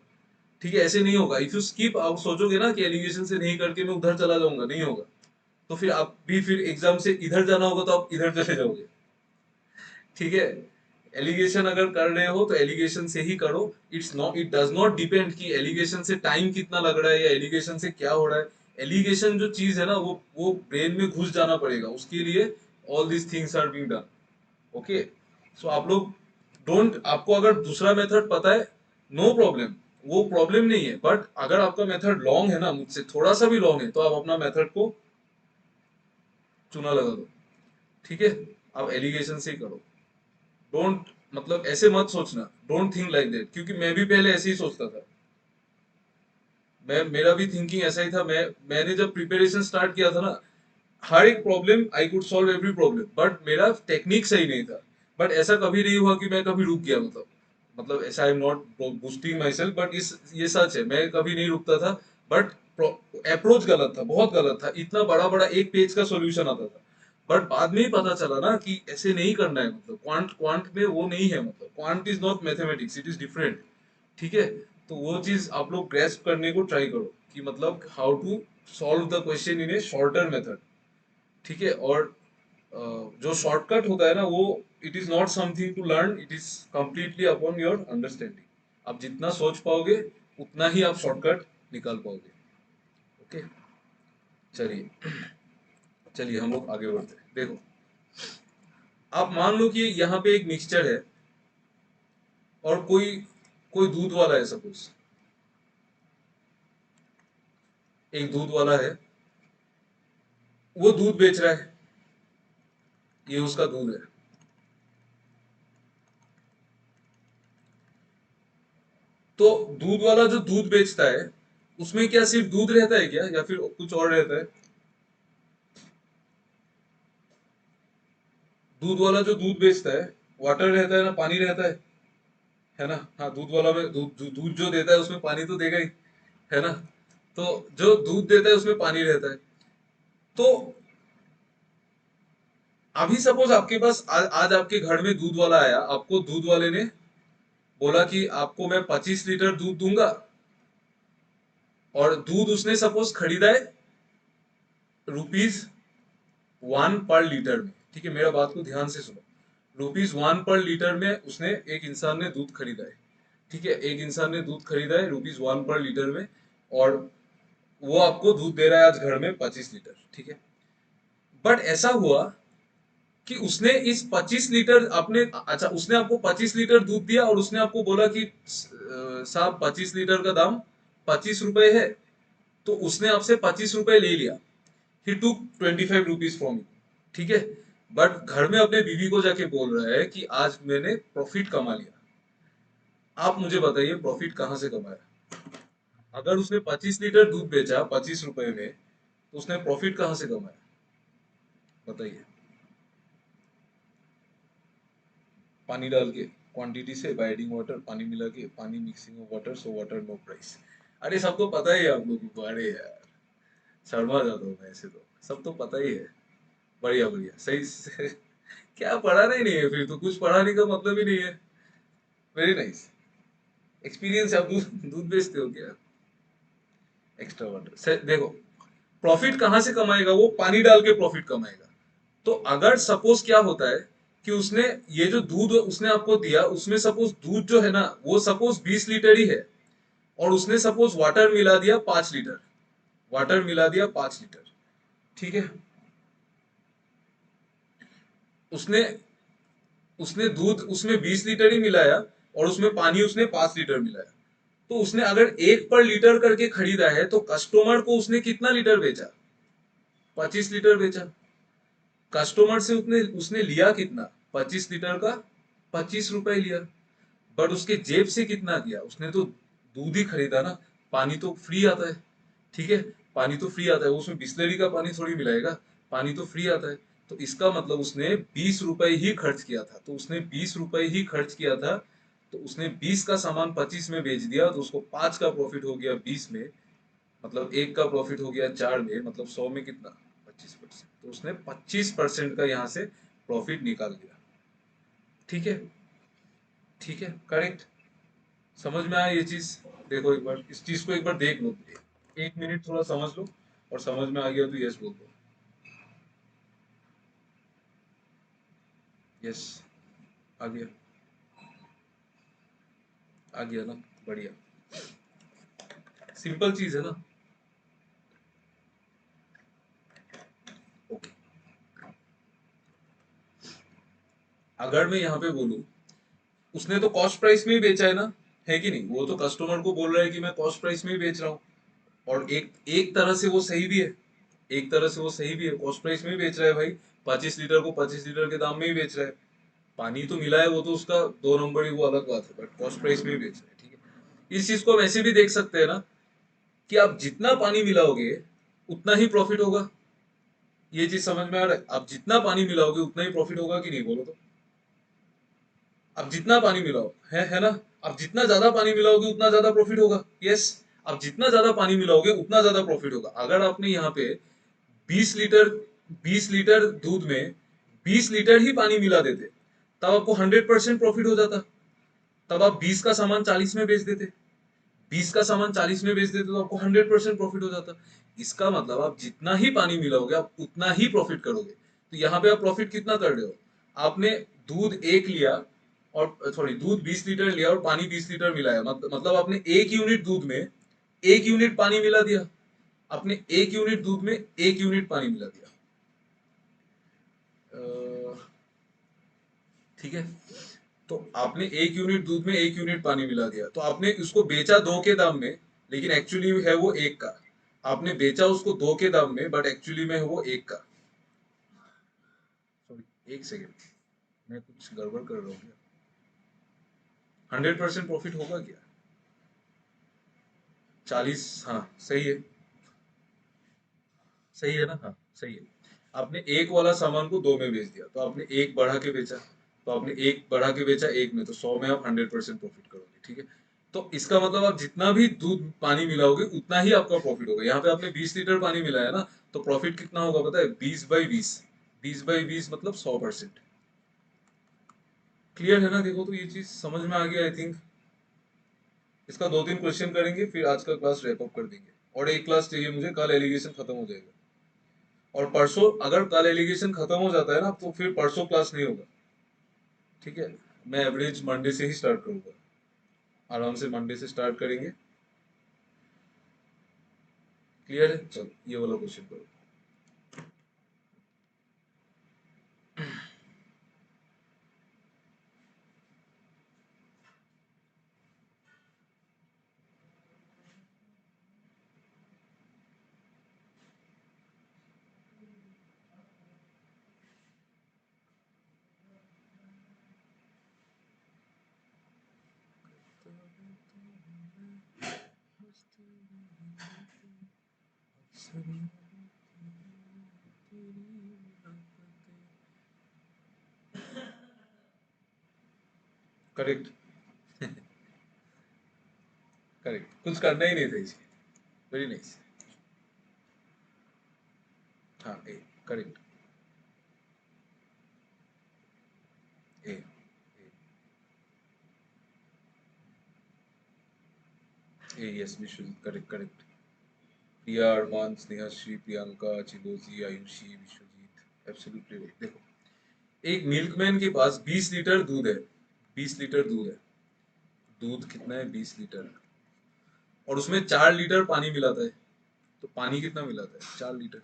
ठीक है, ऐसे नहीं होगा। इफ यू स्किप, आप सोचोगे ना कि एलिगेशन से नहीं करके मैं उधर चला जाऊंगा, नहीं होगा। तो फिर आप भी फिर एग्जाम से इधर जाना होगा तो आप इधर चले जाओगे। ठीक है, एलिगेशन अगर कर रहे हो तो एलिगेशन से ही करो। It's not, it does not depend कि एलिगेशन से टाइम कितना लग रहा है या एलिगेशन से क्या हो रहा है। एलिगेशन जो चीज है ना वो ब्रेन में घुस जाना पड़ेगा, उसके लिए all this things are being done. Okay, so आप लोग डोंट, आपको अगर दूसरा मेथड पता है, नो प्रॉब्लम, वो प्रॉब्लम नहीं है, बट अगर आपका मेथड लॉन्ग है ना, मुझसे थोड़ा सा भी लॉन्ग है, तो आप अपना मेथड को चुना लगा दो। ठीक है, आप एलिगेशन से ही करो। डोंट, मतलब ऐसे मत सोचना, डोंट थिंक लाइक दैट, क्योंकि मैं भी पहले ऐसे ही सोचता था। मैं, मेरा भी थिंकिंग ऐसा ही था। मैंने जब प्रिपरेशन स्टार्ट किया था ना, हर एक problem I could solve every problem, but मेरा टेक्निक सही नहीं था। बट ऐसा कभी नहीं हुआ कि मैं कभी रुक गया, मतलब ऐसा, I am not boosting my self, but इस ये सच है, मैं कभी नहीं रुकता था। बट अप्रोच गलत था, बहुत गलत था, इतना बड़ा बड़ा एक पेज का सॉल्यूशन आता था। बट बाद में ही पता चला ना कि ऐसे नहीं करना है, मतलब क्वांट क्वांट में वो नहीं है, मतलब quant is not mathematics, it is different. ठीक है, तो वो चीज आप लोग ग्रेस्प करने को ट्राई करो, कि मतलब how to solve the question in a shorter method. ठीक है, और जो शॉर्टकट होता है ना, वो it is not something to learn, it is completely upon your understanding. आप जितना सोच पाओगे उतना ही आप शॉर्टकट निकाल पाओगे। ओके, चलिए, चलिए हम लोग आगे बढ़ते हैं। देखो, आप मान लो कि यहाँ पे एक मिक्सचर है, और कोई कोई दूध वाला है, सपोज एक दूध वाला है, वो दूध बेच रहा है, ये उसका दूध है। तो दूध वाला जो दूध बेचता है, उसमें क्या सिर्फ दूध रहता है क्या, या फिर कुछ और रहता है? दूध वाला जो दूध बेचता है, वाटर रहता है ना, पानी रहता है ना? हाँ, दूध वाला में दूध जो देता है उसमें पानी तो देगा ही, है ना? तो जो दूध देता है उसमें पानी रहता है। तो अभी सपोज आपके पास आज आपके घर में दूध वाला आया, आपको दूध वाले ने बोला कि आपको मैं 25 लीटर दूध दूंगा, और दूध उसने सपोज खरीदा है ₹1 पर लीटर में। ठीक है, मेरा बात को ध्यान से सुनो। ₹1 पर लीटर में उसने, एक इंसान ने दूध खरीदा है। ठीक है, एक इंसान ने दूध खरीदा है ₹1 पर लीटर में, और वो आपको दूध दे रहा है आज घर में 25 लीटर। ठीक है, बट ऐसा हुआ कि उसने इस 25 लीटर अपने, अच्छा, उसने आपको 25 लीटर दूध दिया, और उसने आपको बोला कि साहब 25 लीटर का दाम 25 रुपए है। तो उसने आपसे 25 रुपए ले लिया, ही टुक 25 रुपीज फ्रॉम यू। ठीक है, बट घर में अपने बीवी को जाके बोल रहा है कि आज मैंने प्रॉफिट कमा लिया। आप मुझे बताइए, प्रॉफिट कहाँ से कमाया? अगर उसने 25 लीटर दूध बेचा 25 रुपए में, तो उसने प्रॉफिट कहाँ से कमाया? बताइए। पानी डाल के, क्वांटिटी से बाय एडिंग वाटर, पानी मिला के, पानी mixing of water, so water no price. अरे सब तो पता ही है आप लोगों को, अरे यार शर्मा जाता हूँ मैं, ऐसे तो सब तो पता ही है। बढ़िया बढ़िया, सही से। क्या पढ़ाना ही नहीं है, फिर तो कुछ पढ़ाने का मतलब ही नहीं है। Very nice experience. आप दूध दूध बेचते हो क्या? एक्स्ट्रा वाटर, देखो, प्रॉफिट कहाँ से कमाएगा? वो पानी डाल के प्रॉफिट कमाएगा। तो अगर सपोज क्या होता है कि उसने, ये जो दूध उसने आपको दिया, उसमें सपोज दूध जो है ना, वो सपोज 20 लीटर ही है, और उसने सपोज वाटर मिला दिया 5 लीटर, वाटर मिला दिया 5 लीटर। ठीक है, उसने उसने दूध उसमें 20 लीटर ही मिलाया, और उसमें पानी उसने 5 लीटर मिलाया। तो उसने अगर 1 पर लीटर करके खरीदा है, तो कस्टमर को उसने कितना लीटर बेचा? 25 लीटर बेचा। कस्टमर से उसने उसने लिया कितना? 25 लीटर का 25 रुपए लिया। बट उसके जेब से कितना किया? उसने तो दूध ही खरीदा ना, पानी तो फ्री आता है। ठीक है, पानी तो फ्री आता है, उसमें बिस्लरी का पानी थोड़ी मिलाएगा, पानी तो फ्री आता है। तो इसका मतलब उसने 20 रुपए ही खर्च किया था, तो उसने 20 रुपए ही खर्च किया था। तो उसने 20 का सामान 25 में बेच दिया, तो उसको 5 का प्रॉफिट हो गया 20 में, मतलब एक का प्रॉफिट हो गया 4 में, मतलब 100 में कितना? 25%। तो उसने 25% का यहाँ से प्रॉफिट निकाल दिया। ठीक है, ठीक है, करेक्ट। समझ में आया ये चीज? देखो एक बार इस चीज को एक बार देख लो, 1 मिनट थोड़ा समझ लो, और समझ में आ गया तो यस बोल दो। यस, आ गया, आ गया ना? बढ़िया, सिंपल चीज है ना। अगर मैं यहाँ पे बोलूँ उसने तो कॉस्ट प्राइस में ही बेचा है ना, है कि नहीं? वो तो कस्टमर को बोल रहा है कि मैं कॉस्ट प्राइस में ही बेच रहा हूँ, और एक एक तरह से वो सही भी है, एक तरह से वो सही भी है, कॉस्ट प्राइस में ही बेच रहा है भाई। 25 लीटर को 25 लीटर के दाम में ही बेच रहा है। पानी तो मिला है वो तो उसका 2 नंबर ही, वो अलग बात है, बट कॉस्ट प्राइस में ही बेच रहा है, ठीक है। इस चीज को हम ऐसे भी देख सकते हैं ना, कि आप जितना पानी मिलाओगे उतना ही प्रॉफिट होगा। ये चीज समझ में आ रहा है? आप जितना पानी मिलाओगे उतना ही प्रॉफिट होगा कि नहीं, बोलो तो। आप जितना पानी मिलाओ, है ना, आप जितना ज्यादा पानी मिलाओगे उतना ज्यादा प्रॉफिट होगा। यस, आप जितना ज्यादा पानी मिलाओगे उतना ज्यादा प्रॉफिट होगा। अगर आपने यहाँ पे 20 लीटर 20 लीटर दूध में 20 लीटर ही पानी मिला देते, तब आपको 100% प्रॉफिट हो जाता। तब आप 20 का सामान 40 में बेच देते, 20 का सामान 40 में बेच देते तो आपको 100% प्रॉफिट हो जाता। इसका मतलब आप जितना ही पानी मिलाओगे आप उतना ही प्रॉफिट करोगे। तो यहाँ पे आप प्रॉफिट कितना कर रहे हो? आपने दूध एक लिया, और सॉरी दूध 20 लीटर लिया और पानी 20 लीटर मिलाया, मतलब आपने 1 यूनिट दूध में 1 यूनिट पानी मिला दिया। आपने 1 यूनिट दूध में 1 यूनिट पानी मिला दिया। ठीक है, तो आपने 1 यूनिट दूध में 1 यूनिट पानी मिला दिया, तो आपने उसको बेचा 2 के दाम में, लेकिन एक्चुअली है वो 1 का। आपने बेचा उसको 2 के दाम में, बट एक्चुअली में है वो 1 का। सॉरी, एक सेकेंड, मैं कुछ गड़बड़ कर रहा हूँ क्या? 100% प्रॉफिट होगा क्या? 40, हाँ सही है, सही है ना, हाँ सही है। आपने एक वाला सामान को 2 में बेच दिया, तो आपने एक बढ़ा के बेचा, तो आपने एक बढ़ा के बेचा 1 में, तो 100 में आप 100% प्रॉफिट करोगे, ठीक है। तो इसका मतलब आप जितना भी दूध पानी मिलाओगे उतना ही आपका प्रॉफिट होगा। यहाँ पे आपने 20 लीटर पानी मिलाया ना, तो प्रॉफिट कितना होगा पता है? 20/20, 20/20 मतलब 100%। क्लियर है ना? देखो तो ये चीज समझ में आ गया आई थिंक। इसका 2-3 क्वेश्चन करेंगे, फिर आज का क्लास रैप अप कर देंगे। और एक क्लास चाहिए मुझे, कल एलिगेशन खत्म हो जाएगा। और परसों अगर कल एलिगेशन खत्म हो जाता है ना, तो फिर परसों क्लास नहीं होगा, ठीक है। मैं एवरेज मंडे से ही स्टार्ट करूंगा, आराम से मंडे से स्टार्ट करेंगे। क्लियर है? चलो ये वाला क्वेश्चन करो। करेक्ट, करेक्ट, कुछ करना ही नहीं था इसमें। Very nice. हाँ ए, करेक्ट, ए, ए यस विश्वजीत, करेक्ट करेक्ट। प्रिया, अरमान, स्नेहाश्री, प्रियंका, चिलोजी, आयुषी, विश्वजीत, एब्सोल्युटली राइट। देखो, एक मिल्कमैन के पास 20 लीटर दूध है, 20 लीटर दूध है। दूध कितना है? 20 लीटर। और उसमें 4 लीटर पानी मिलाता है, तो पानी कितना मिलाता है? 4 litre.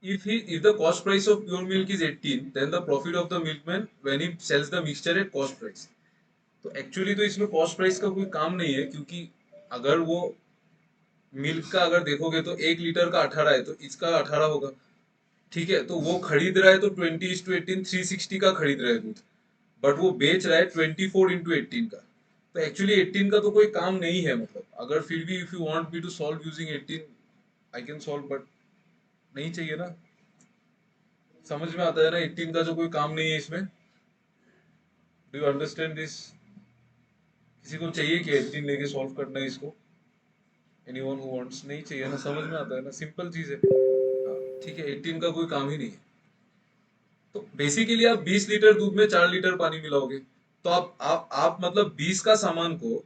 If the cost price of pure milk is 18, then the profit of the milkman when he sells the mixture at cost price। तो एक्चुअली तो इसमें कॉस्ट प्राइस का कोई काम नहीं है, क्योंकि अगर वो मिल्क का अगर देखोगे तो 1 लीटर का 18 है, तो इसका 18 होगा, ठीक है। तो वो खरीद रहा है तो 20:18 360 का खरीद रहा है दूध, बट वो बेच रहा है 24:18 का। तो एक्चुअली 18 का तो कोई काम नहीं है, मतलब अगर फिर भी if you want me to solve using 18, I can solve, but नहीं चाहिए ना। समझ में आता है ना? 18 का जो कोई काम नहीं है इसमें। Do you understand this? किसी को चाहिए कि 18 लेके सॉल्व करना है इसको? Anyone who wants? नहीं चाहिए ना? समझ में आता है ना? सिंपल चीज है, हाँ, ठीक है। 18 का कोई काम ही नहीं है। तो बेसिकली आप 20 लीटर दूध में 4 लीटर पानी मिलाओगे, तो आप मतलब 20 का सामान को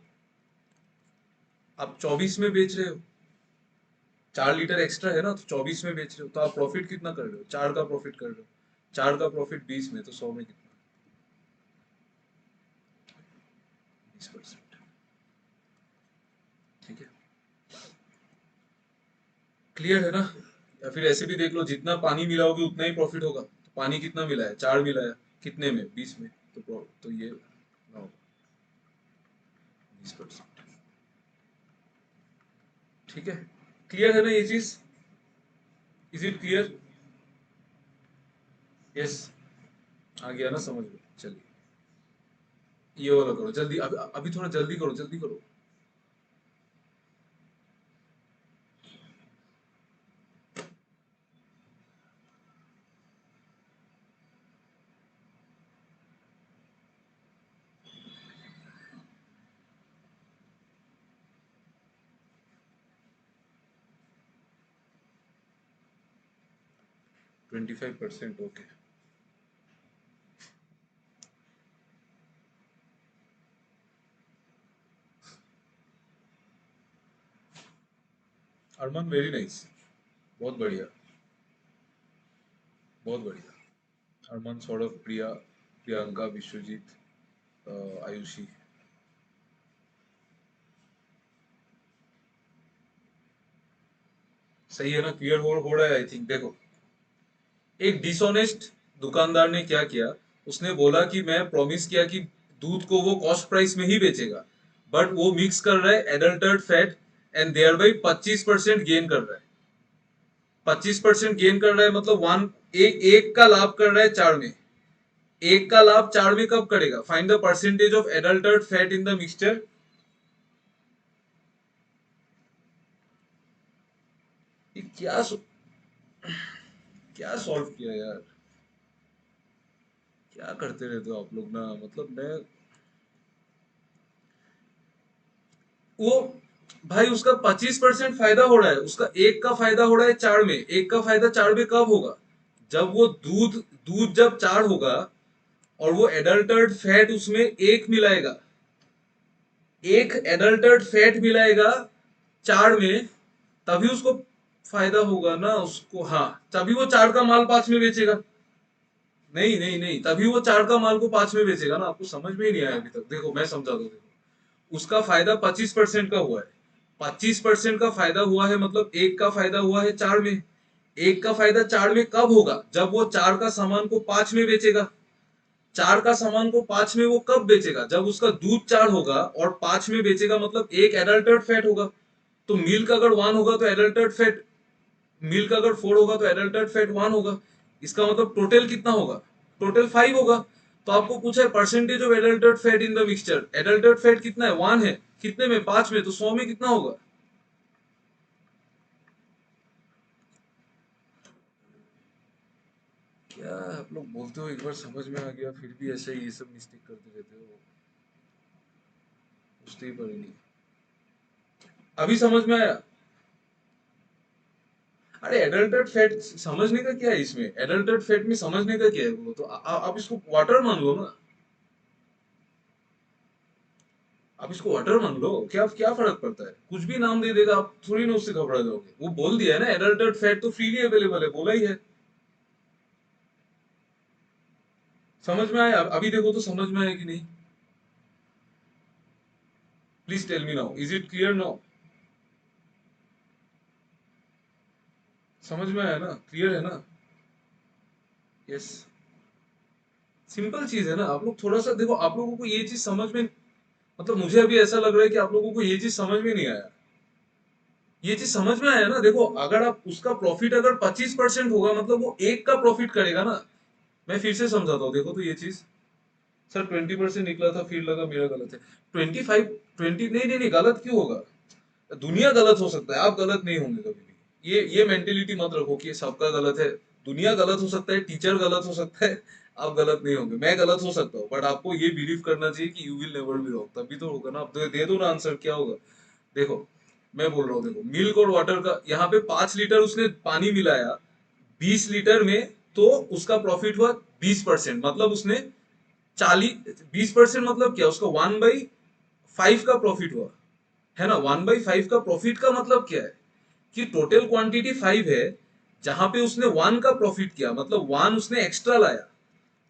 आप 24 में बेच रहे हो। 4 लीटर एक्स्ट्रा है ना, तो 24 में बेच रहे हो, तो आप प्रॉफिट कितना कर रहे हो? 4 का प्रॉफिट कर रहे हो। 4 का प्रॉफिट 20 में, तो 100 में कितना? 20%, ठीक है। क्लियर है ना? या फिर ऐसे भी देख लो, जितना पानी मिलाओगे उतना ही प्रॉफिट होगा। तो पानी कितना मिलाया? 4 मिलाया, कितने में? 20 में। तो ये ना होगा 20%। ठीक है, क्लियर है ना ये चीज? Is it clear? यस, आ गया ना समझ में? चलिए ये वाला करो जल्दी, अभी अभी थोड़ा जल्दी करो, जल्दी करो। Twenty 25%, okay. Arman very nice, बहुत बढ़िया, बहुत बढ़िया। अरमान, सौरभ, प्रिया, प्रियंका, विश्वजीत, आयुषी। सही है ना? क्लियर हो रहा है आई थिंक। देखो, एक डिसऑनेस्ट दुकानदार ने क्या किया, उसने बोला कि मैं प्रॉमिस किया कि दूध को वो कॉस्ट प्राइस में ही बेचेगा, बट वो मिक्स कर रहा है adultered fat and thereby 25% gain कर रहा है। 25% गेन कर रहा है मतलब एक का लाभ कर रहा है चार में। एक का लाभ चार में कब करेगा? Find the percentage of adultered fat in the mixture. ये क्या सॉल्व किया यार? क्या करते रहते हो आप लोग ना, मतलब मैं वो भाई उसका 25% फायदा हो रहा है, उसका एक का फायदा हो रहा है चार में। एक का फायदा चार में कब होगा? जब वो दूध दूध जब चार होगा और वो एडल्टर्ड फैट उसमें एक मिलाएगा, एक एडल्टर्ड फैट मिलाएगा चार में, तभी उसको फायदा होगा ना उसको। हाँ, तभी वो चार का माल पांच में बेचेगा। नहीं नहीं नहीं, तभी वो चार का माल को पांच में बेचेगा ना। आपको समझ में ही नहीं आया अभी तक? देखो मैं समझा दो। देखो, उसका फायदा 25% का हुआ है। 25% का फायदा हुआ है मतलब एक का फायदा हुआ है चार में। एक का फायदा चार में कब होगा? जब वो चार का सामान को पांच में बेचेगा। चार का सामान को पांच में वो कब बेचेगा? जब उसका दूध चार होगा और पांच में बेचेगा, मतलब एक एडल्टर्ड फैट होगा। तो मिल्क अगर वन होगा तो एडल्टर्ड फैट, मिल्क अगर फोर होगा तो एडल्टर्ड फैट वन होगा। इसका मतलब टोटल कितना होगा? टोटल फाइव होगा। तो आपको पूछा है percentage of adultered fat in the mixture. Adultered fat कितना है? वन है। कितने में? पांच में। तो 100 में कितना होगा? क्या आप लोग बोलते हो एक बार समझ में आ गया, फिर भी ऐसे ही ये सब मिस्टेक करते रहते हो, पूछते ही पड़े नहीं। अभी समझ में आया? अरे एडल्टर्ड फैट समझने का क्या है इसमें? एडल्टर्ड फैट में समझने का क्या है? वो तो आप इसको वाटर मान लो ना। आप इसको वाटर मान लो, क्या क्या फर्क पड़ता है? कुछ भी नाम दे देगा, आप थोड़ी ना उससे घबरा जाओगे। वो बोल दिया है ना एडल्टर्ड फैट तो फ्रीली अवेलेबल है, बोला ही है। समझ में आया? अभी देखो तो समझ में आया कि नहीं? Please tell me now, is it clear now? समझ में आया ना? क्लियर है ना? यस, सिंपल चीज है ना। आप लोग थोड़ा सा देखो, आप लोगों को ये चीज समझ में, मतलब मुझे अभी ऐसा लग रहा है कि आप लोगों को ये चीज समझ में नहीं आया। ये चीज समझ में आया ना? देखो, अगर आप उसका प्रॉफिट अगर 25% होगा मतलब वो एक का प्रॉफिट करेगा ना। मैं फिर से समझाता हूँ, देखो तो ये चीज। सर 20% निकला था, फिर लगा मेरा गलत है। 25, 20 नहीं नहीं नहीं, गलत क्यों होगा? दुनिया गलत हो सकता है, आप गलत नहीं होंगे कभी भी। ये मेंटेलिटी मत रखो कि सबका गलत है। दुनिया गलत हो सकता है, टीचर गलत हो सकता है, आप गलत नहीं होंगे। मैं गलत हो सकता हूँ, बट आपको ये बिलीव करना चाहिए कि you will never be wrong, तभी तो होगा ना। आप दे दो ना आंसर, क्या होगा? देखो, मैं बोल रहा हूँ, देखो मिल्क और वाटर का यहाँ पे 5 लीटर उसने पानी मिलाया 20 लीटर में, तो उसका प्रॉफिट हुआ 20%। मतलब उसने 20% मतलब क्या? उसका 1/5 का प्रॉफिट हुआ, है ना? 1/5 का प्रॉफिट का मतलब क्या है? कि टोटल क्वांटिटी 5 है, जहां पे उसने वन का प्रॉफिट किया, मतलब वन उसने एक्स्ट्रा लाया।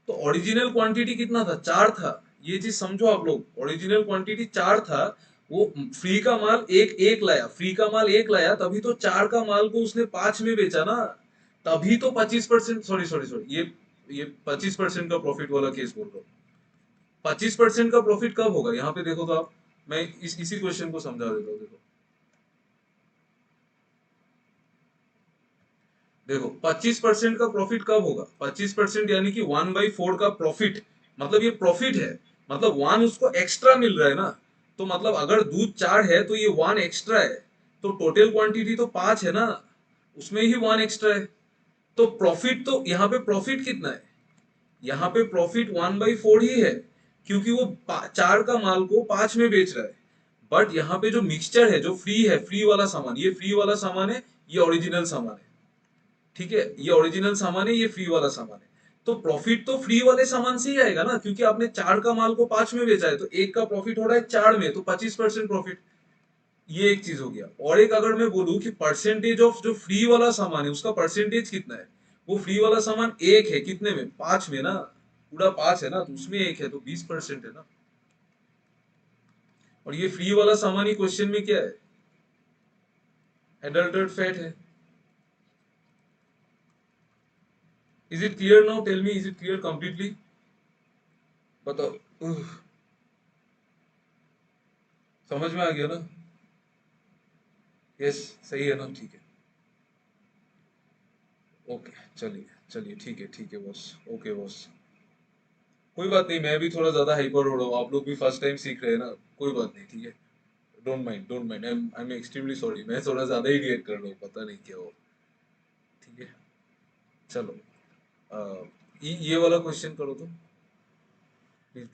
तो ओरिजिनल क्वांटिटी कितना था? चार था। ये चीज समझो आप लोग, ओरिजिनल क्वांटिटी चार था। वो फ्री का माल एक एक लाया, फ्री का माल एक लाया, तभी तो चार का माल को उसने पांच में बेचा ना। तभी तो 25%, सॉरी सॉरी सॉरी, ये ये 25% का प्रॉफिट वाला केस बोल रहा हूँ। 25% का प्रॉफिट कब होगा यहाँ पे देखो तो आप, मैं इसी क्वेश्चन को समझा देता हूँ। देखो देखो 25% का प्रॉफिट कब होगा? 25% यानी कि 1/4 का प्रॉफिट, मतलब ये प्रॉफिट है, मतलब 1 उसको एक्स्ट्रा मिल रहा है ना। तो मतलब अगर दूध 4 है तो ये 1 एक्स्ट्रा है, तो टोटल क्वांटिटी तो 5 है ना, उसमें ही 1 एक्स्ट्रा है। तो प्रॉफिट, तो यहाँ पे प्रॉफिट कितना है? यहाँ पे प्रॉफिट 1/4 ही है, क्योंकि वो 4 का माल को 5 में बेच रहा है। बट यहाँ पे जो मिक्सचर है, जो फ्री है, फ्री वाला सामान, ये फ्री वाला सामान है, ये ओरिजिनल सामान है। ठीक है, ये ओरिजिनल सामान है, ये फ्री वाला सामान है। तो प्रॉफिट तो फ्री वाले सामान से ही आएगा ना, क्योंकि आपने 4 का माल को 5 में बेचा है, तो एक का प्रॉफिट हो रहा है 4 में, तो 25% प्रॉफिट। ये एक चीज हो गया। और एक अगर मैं बोलूं कि परसेंटेज ऑफ जो फ्री वाला सामान है उसका परसेंटेज कितना है, वो फ्री वाला सामान एक है कितने में? 5 में ना, पूरा 5 है ना, तो उसमें एक है, तो 20% है ना। और ये फ्री वाला सामान ही क्वेश्चन में क्या है? एडल्टेड फैट है। Is it clear now? Tell me, is it clear completely? बताओ। समझ में आ गया ना? यस, सही है ना? ठीक है। ओके, चलिए चलिए, ठीक है बॉस। ओके बॉस, कोई बात नहीं, मैं भी थोड़ा ज्यादा हाइपर हो रहा हूँ, आप लोग भी फर्स्ट टाइम सीख रहे हैं ना, कोई बात नहीं, ठीक है। Don't mind, don't mind, I am extremely sorry, मैं थोड़ा ज्यादा ही रिएक्ट कर रहा हूँ, पता नहीं क्या हो। ठीक है, चलो। ये वाला क्वेश्चन करो तो, प्लीज।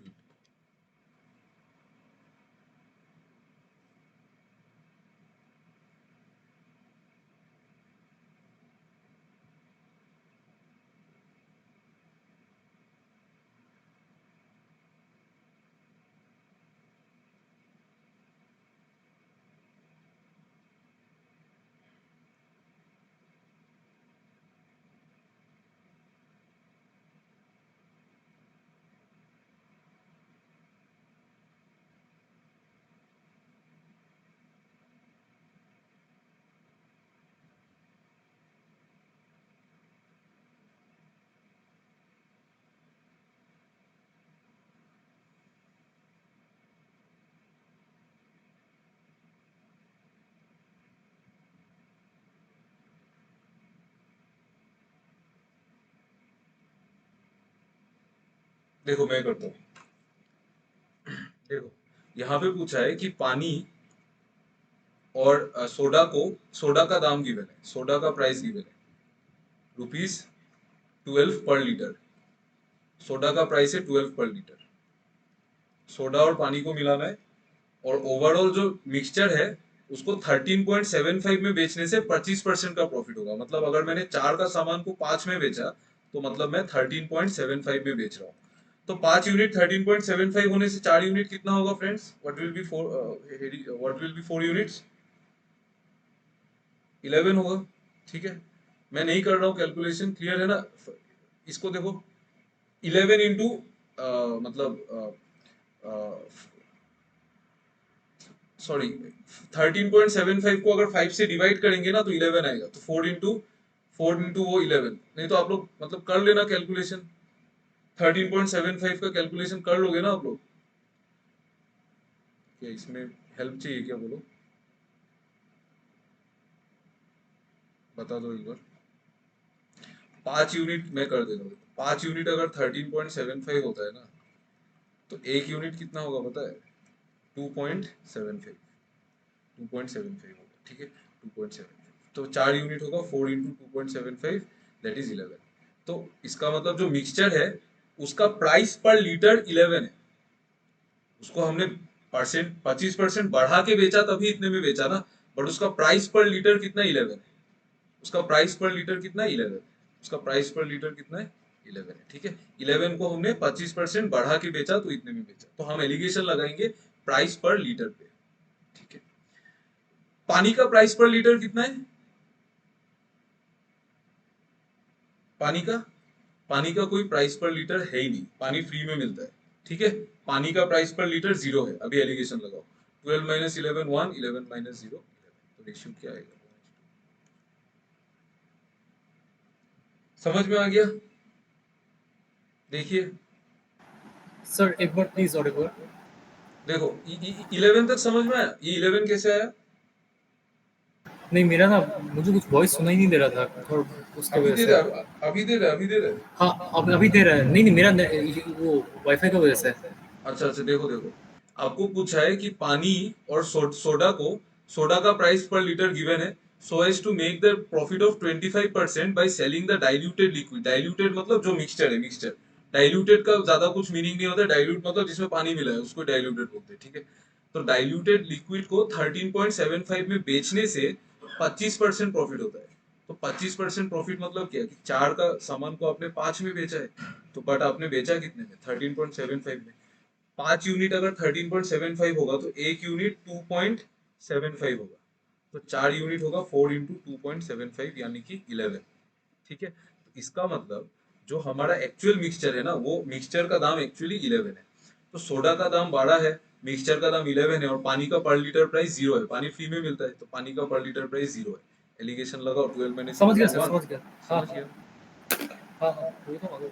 देखो मैं करता हूँ। देखो, यहाँ पे पूछा है कि पानी और सोडा का दाम गिवन है, सोडा का प्राइस गिवन है, ₹12 पर लीटर। सोडा का प्राइस है 12 पर लीटर। सोडा और पानी को मिलाना है, और ओवरऑल जो मिक्सचर है उसको 13.75 में बेचने से 25% का प्रॉफिट होगा। मतलब अगर मैंने 4 का सामान को 5 में बेचा, तो मतलब मैं 13.75 में बेच रहा हूँ। तो 5 यूनिट 13.75 होने से 4 यूनिट कितना होगा friends? What will be 4 units? 11 होगा। ठीक है, मैं नहीं कर रहा हूँ कैलकुलेशन, क्लियर है ना? इसको देखो, 11 इंटू, मतलब सॉरी, 13.75 को अगर 5 से डिवाइड करेंगे ना तो 11 आएगा, तो 4 इंटू वो 11, नहीं तो आप लोग मतलब कर लेना कैलकुलेशन, 13.75 का कैलकुलेशन कर लोगे ना आप लोग? क्या इसमें हेल्प चाहिए क्या, बोलो, बता दो एक बार। 5 यूनिट मैं कर देता हूँ। 5 यूनिट अगर 13.75 होता है ना, तो एक यूनिट कितना होगा पता है? 2.75, 2.75 होगा, ठीक है, 2.75। तो 4 यूनिट होगा, 4 इंटू 2.75, दैट इज 11। तो इसका मतलब जो मिक्सचर है उसका प्राइस पर लीटर 11 है। उसको हमने परसेंट 25% बढ़ा के बेचा, तभी इतने में बेचा ना। बट उसका प्राइस पर लीटर कितना? 11 है। उसका प्राइस पर लीटर कितना? 11। उसका प्राइस पर लीटर कितना है? 11 है, ठीक है। 11 को हमने 25% बढ़ा के बेचा, तो इतने में बेचा, तो हम एलिगेशन लगाएंगे प्राइस पर लीटर पे। ठीक है, पानी का प्राइस पर लीटर कितना है? पानी का, पानी का कोई प्राइस पर लीटर है ही नहीं, पानी फ्री में मिलता है। ठीक है, पानी का प्राइस पर लीटर 0 है। अभी एलिगेशन लगाओ, 12 माइनस 11 1, 11 माइनस 0 11, तो रेशियो क्या आएगा? समझ में आ गया? देखिए, सर एक बार प्लीज और एक बार। देखो 11 तक समझ में आया? ये 11 कैसे आया? नहीं मेरा ना, मुझे कुछ वॉइस सुनाई नहीं दे रहा था और उसके अभी वजह दे से। रहा है, अभी दे रहा है, अभी दे रहा है। हाँ अब अभी दे रहा है। नहीं नहीं मेरा वो वाईफाई की वजह से। अच्छा अच्छा, देखो देखो, आपको पूछा है कि पानी और सोडा का प्राइस पर लीटर गिवन है, so as to make the profit of 25% by selling the diluted liquid. Diluted मतलब जो मिक्सचर है, मिक्सचर। डाइल्यूटेड का ज्यादा कुछ मीनिंग नहीं होता, डाइल्यूट मतलब जिसमें पानी मिला है उसको डाइल्यूटेड बोलते हैं, ठीक है। तो डाइल्यूटेड लिक्विड को 13.75 में बेचने से 25% प्रॉफिट होता है। तो 25% प्रॉफिट मतलब क्या कि 4 का सामान को आपने 5 में बेचा है, तो बट आपने बेचा कितने में? 13.75 में। 5 यूनिट अगर 13.75 होगा तो एक यूनिट 2.75 होगा, तो 4 यूनिट होगा 4 इंटू 2.75 यानी कि 11। ठीक है, तो इसका मतलब जो हमारा एक्चुअल मिक्सचर है ना, वो मिक्सचर का दाम एक्चुअली 11 है। तो सोडा का दाम 12 है, मिक्सचर का दाम 11 है, और पानी का पर लीटर प्राइस 0 है। पानी फ्री में मिलता है तो पानी का पर लीटर प्राइस 0 है। एलिगेशन लगाओ, 12 माइनस समझ 0 गया इज सर, 1। समझ गया। हाँ समझ हाँ गया? वही तो मगर।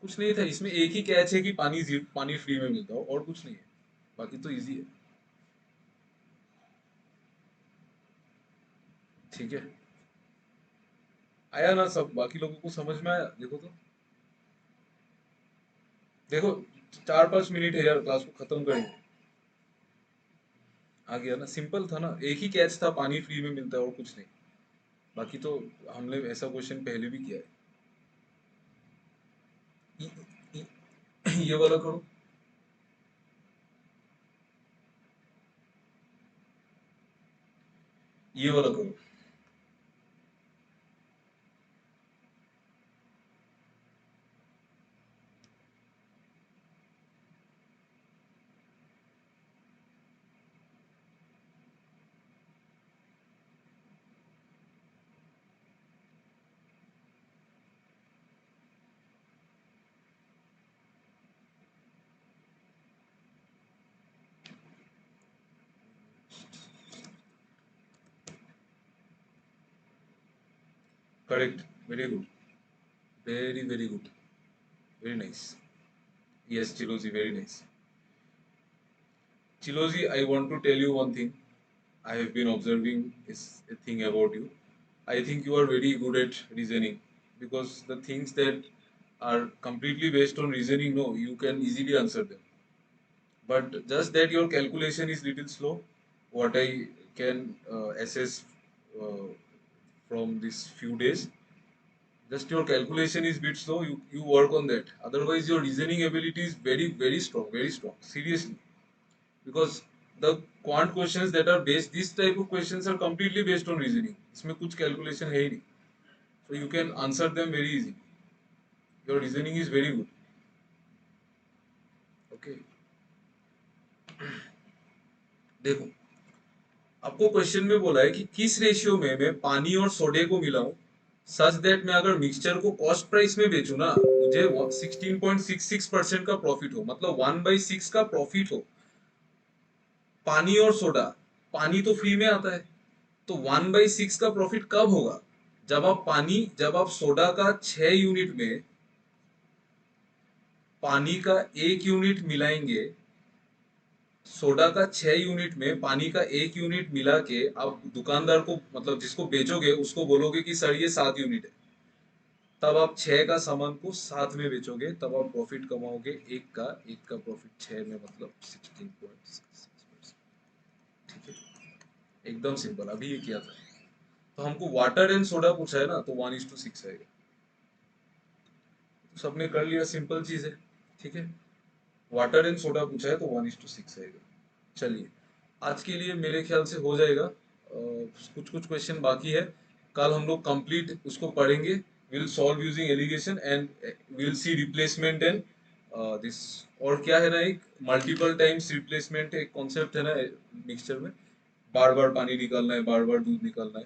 कुछ नहीं था इसमें, एक ही कैच है कि पानी फ्री में मिलता हो, और कुछ नहीं है। बाकी तो इजी है। ठीक है, आया ना सब? बाकी लोगों को समझ में आया? देखो तो, देखो, 4-5 मिनट है यार, क्लास को खत्म करेंगे। आ गया ना? सिंपल था ना, एक ही कैच था, पानी फ्री में मिलता है और कुछ नहीं। बाकी तो हमने ऐसा क्वेश्चन पहले भी किया है। ये वाला करो। ये वाला करो। Correct, very good, very very good, very nice. Yes Chiloji, very nice. Chiloji, I want to tell you one thing. I have been observing is a thing about you. I think you are very good at reasoning, because the things that are completely based on reasoning, no, you can easily answer them. But just that your calculation is little slow. What I can assess uh, from these few days, just your calculation is bit slow. You work on that. Otherwise, your reasoning ability is very very strong, very strong. Seriously, because the quant questions that are based, this type of questions are completely based on reasoning. इसमें कुछ calculation है ही नहीं, so you can answer them very easy. Your reasoning is very good. Okay, देखो, आपको question में बोला है कि किस रेशियो में मैं पानी और सोडे को मिलाऊं सच दैट मैं अगर मिक्सचर को कॉस्ट प्राइस में बेचूं ना, मुझे 16.66% का प्रॉफिट हो, मतलब 1/6 का प्रॉफिट हो। पानी और सोडा, पानी तो फ्री में आता है, तो 1/6 का प्रॉफिट कब होगा? जब आप सोडा का 6 यूनिट में पानी का 1 यूनिट मिलाएंगे, सोडा का 6 यूनिट में पानी का 1 यूनिट मिला के आप दुकानदार को, मतलब जिसको बेचोगे उसको बोलोगे कि सर ये 7 यूनिट है, तब आप 6 का सामान को 7 में बेचोगे, तब आप प्रॉफिट कमाओगे एक का प्रॉफिट 6 में, मतलब 16.66%। ठीक है, एकदम सिंपल, अभी ये किया था। तो हमको वाटर एंड सोडा पूछा है ना, तो 1:6 आएगा। तो सबने कर लिया, सिंपल चीज है। ठीक है, वाटर एंड सोडा पूछा है तो 1:6 आएगा। चलिए, आज के लिए मेरे ख्याल से हो जाएगा। कुछ कुछ क्वेश्चन बाकी है, कल हम लोग कंप्लीट उसको पढ़ेंगे। Will solve using alligation and will see replacement and this, और क्या है ना, एक मल्टीपल टाइम्स रिप्लेसमेंट एक कॉन्सेप्ट है ना मिक्सचर में, बार बार पानी निकालना है, बार बार दूध निकालना है।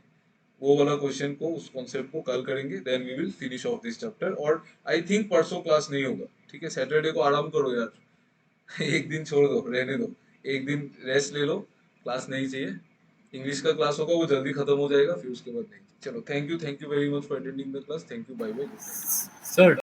वो वाला क्वेश्चन को, उस कॉन्सेप्ट को कल करेंगे, then we will finish off this chapter. और आई थिंक परसों क्लास नहीं होगा। ठीक है, सैटरडे को आराम करो यार। एक दिन छोड़ दो, रहने दो, एक दिन रेस्ट ले लो, क्लास नहीं चाहिए। इंग्लिश का क्लास होगा, वो जल्दी खत्म हो जाएगा, फिर उसके बाद नहीं। चलो, thank you very much for attending the class. Thank you, bye bye, good night. Sir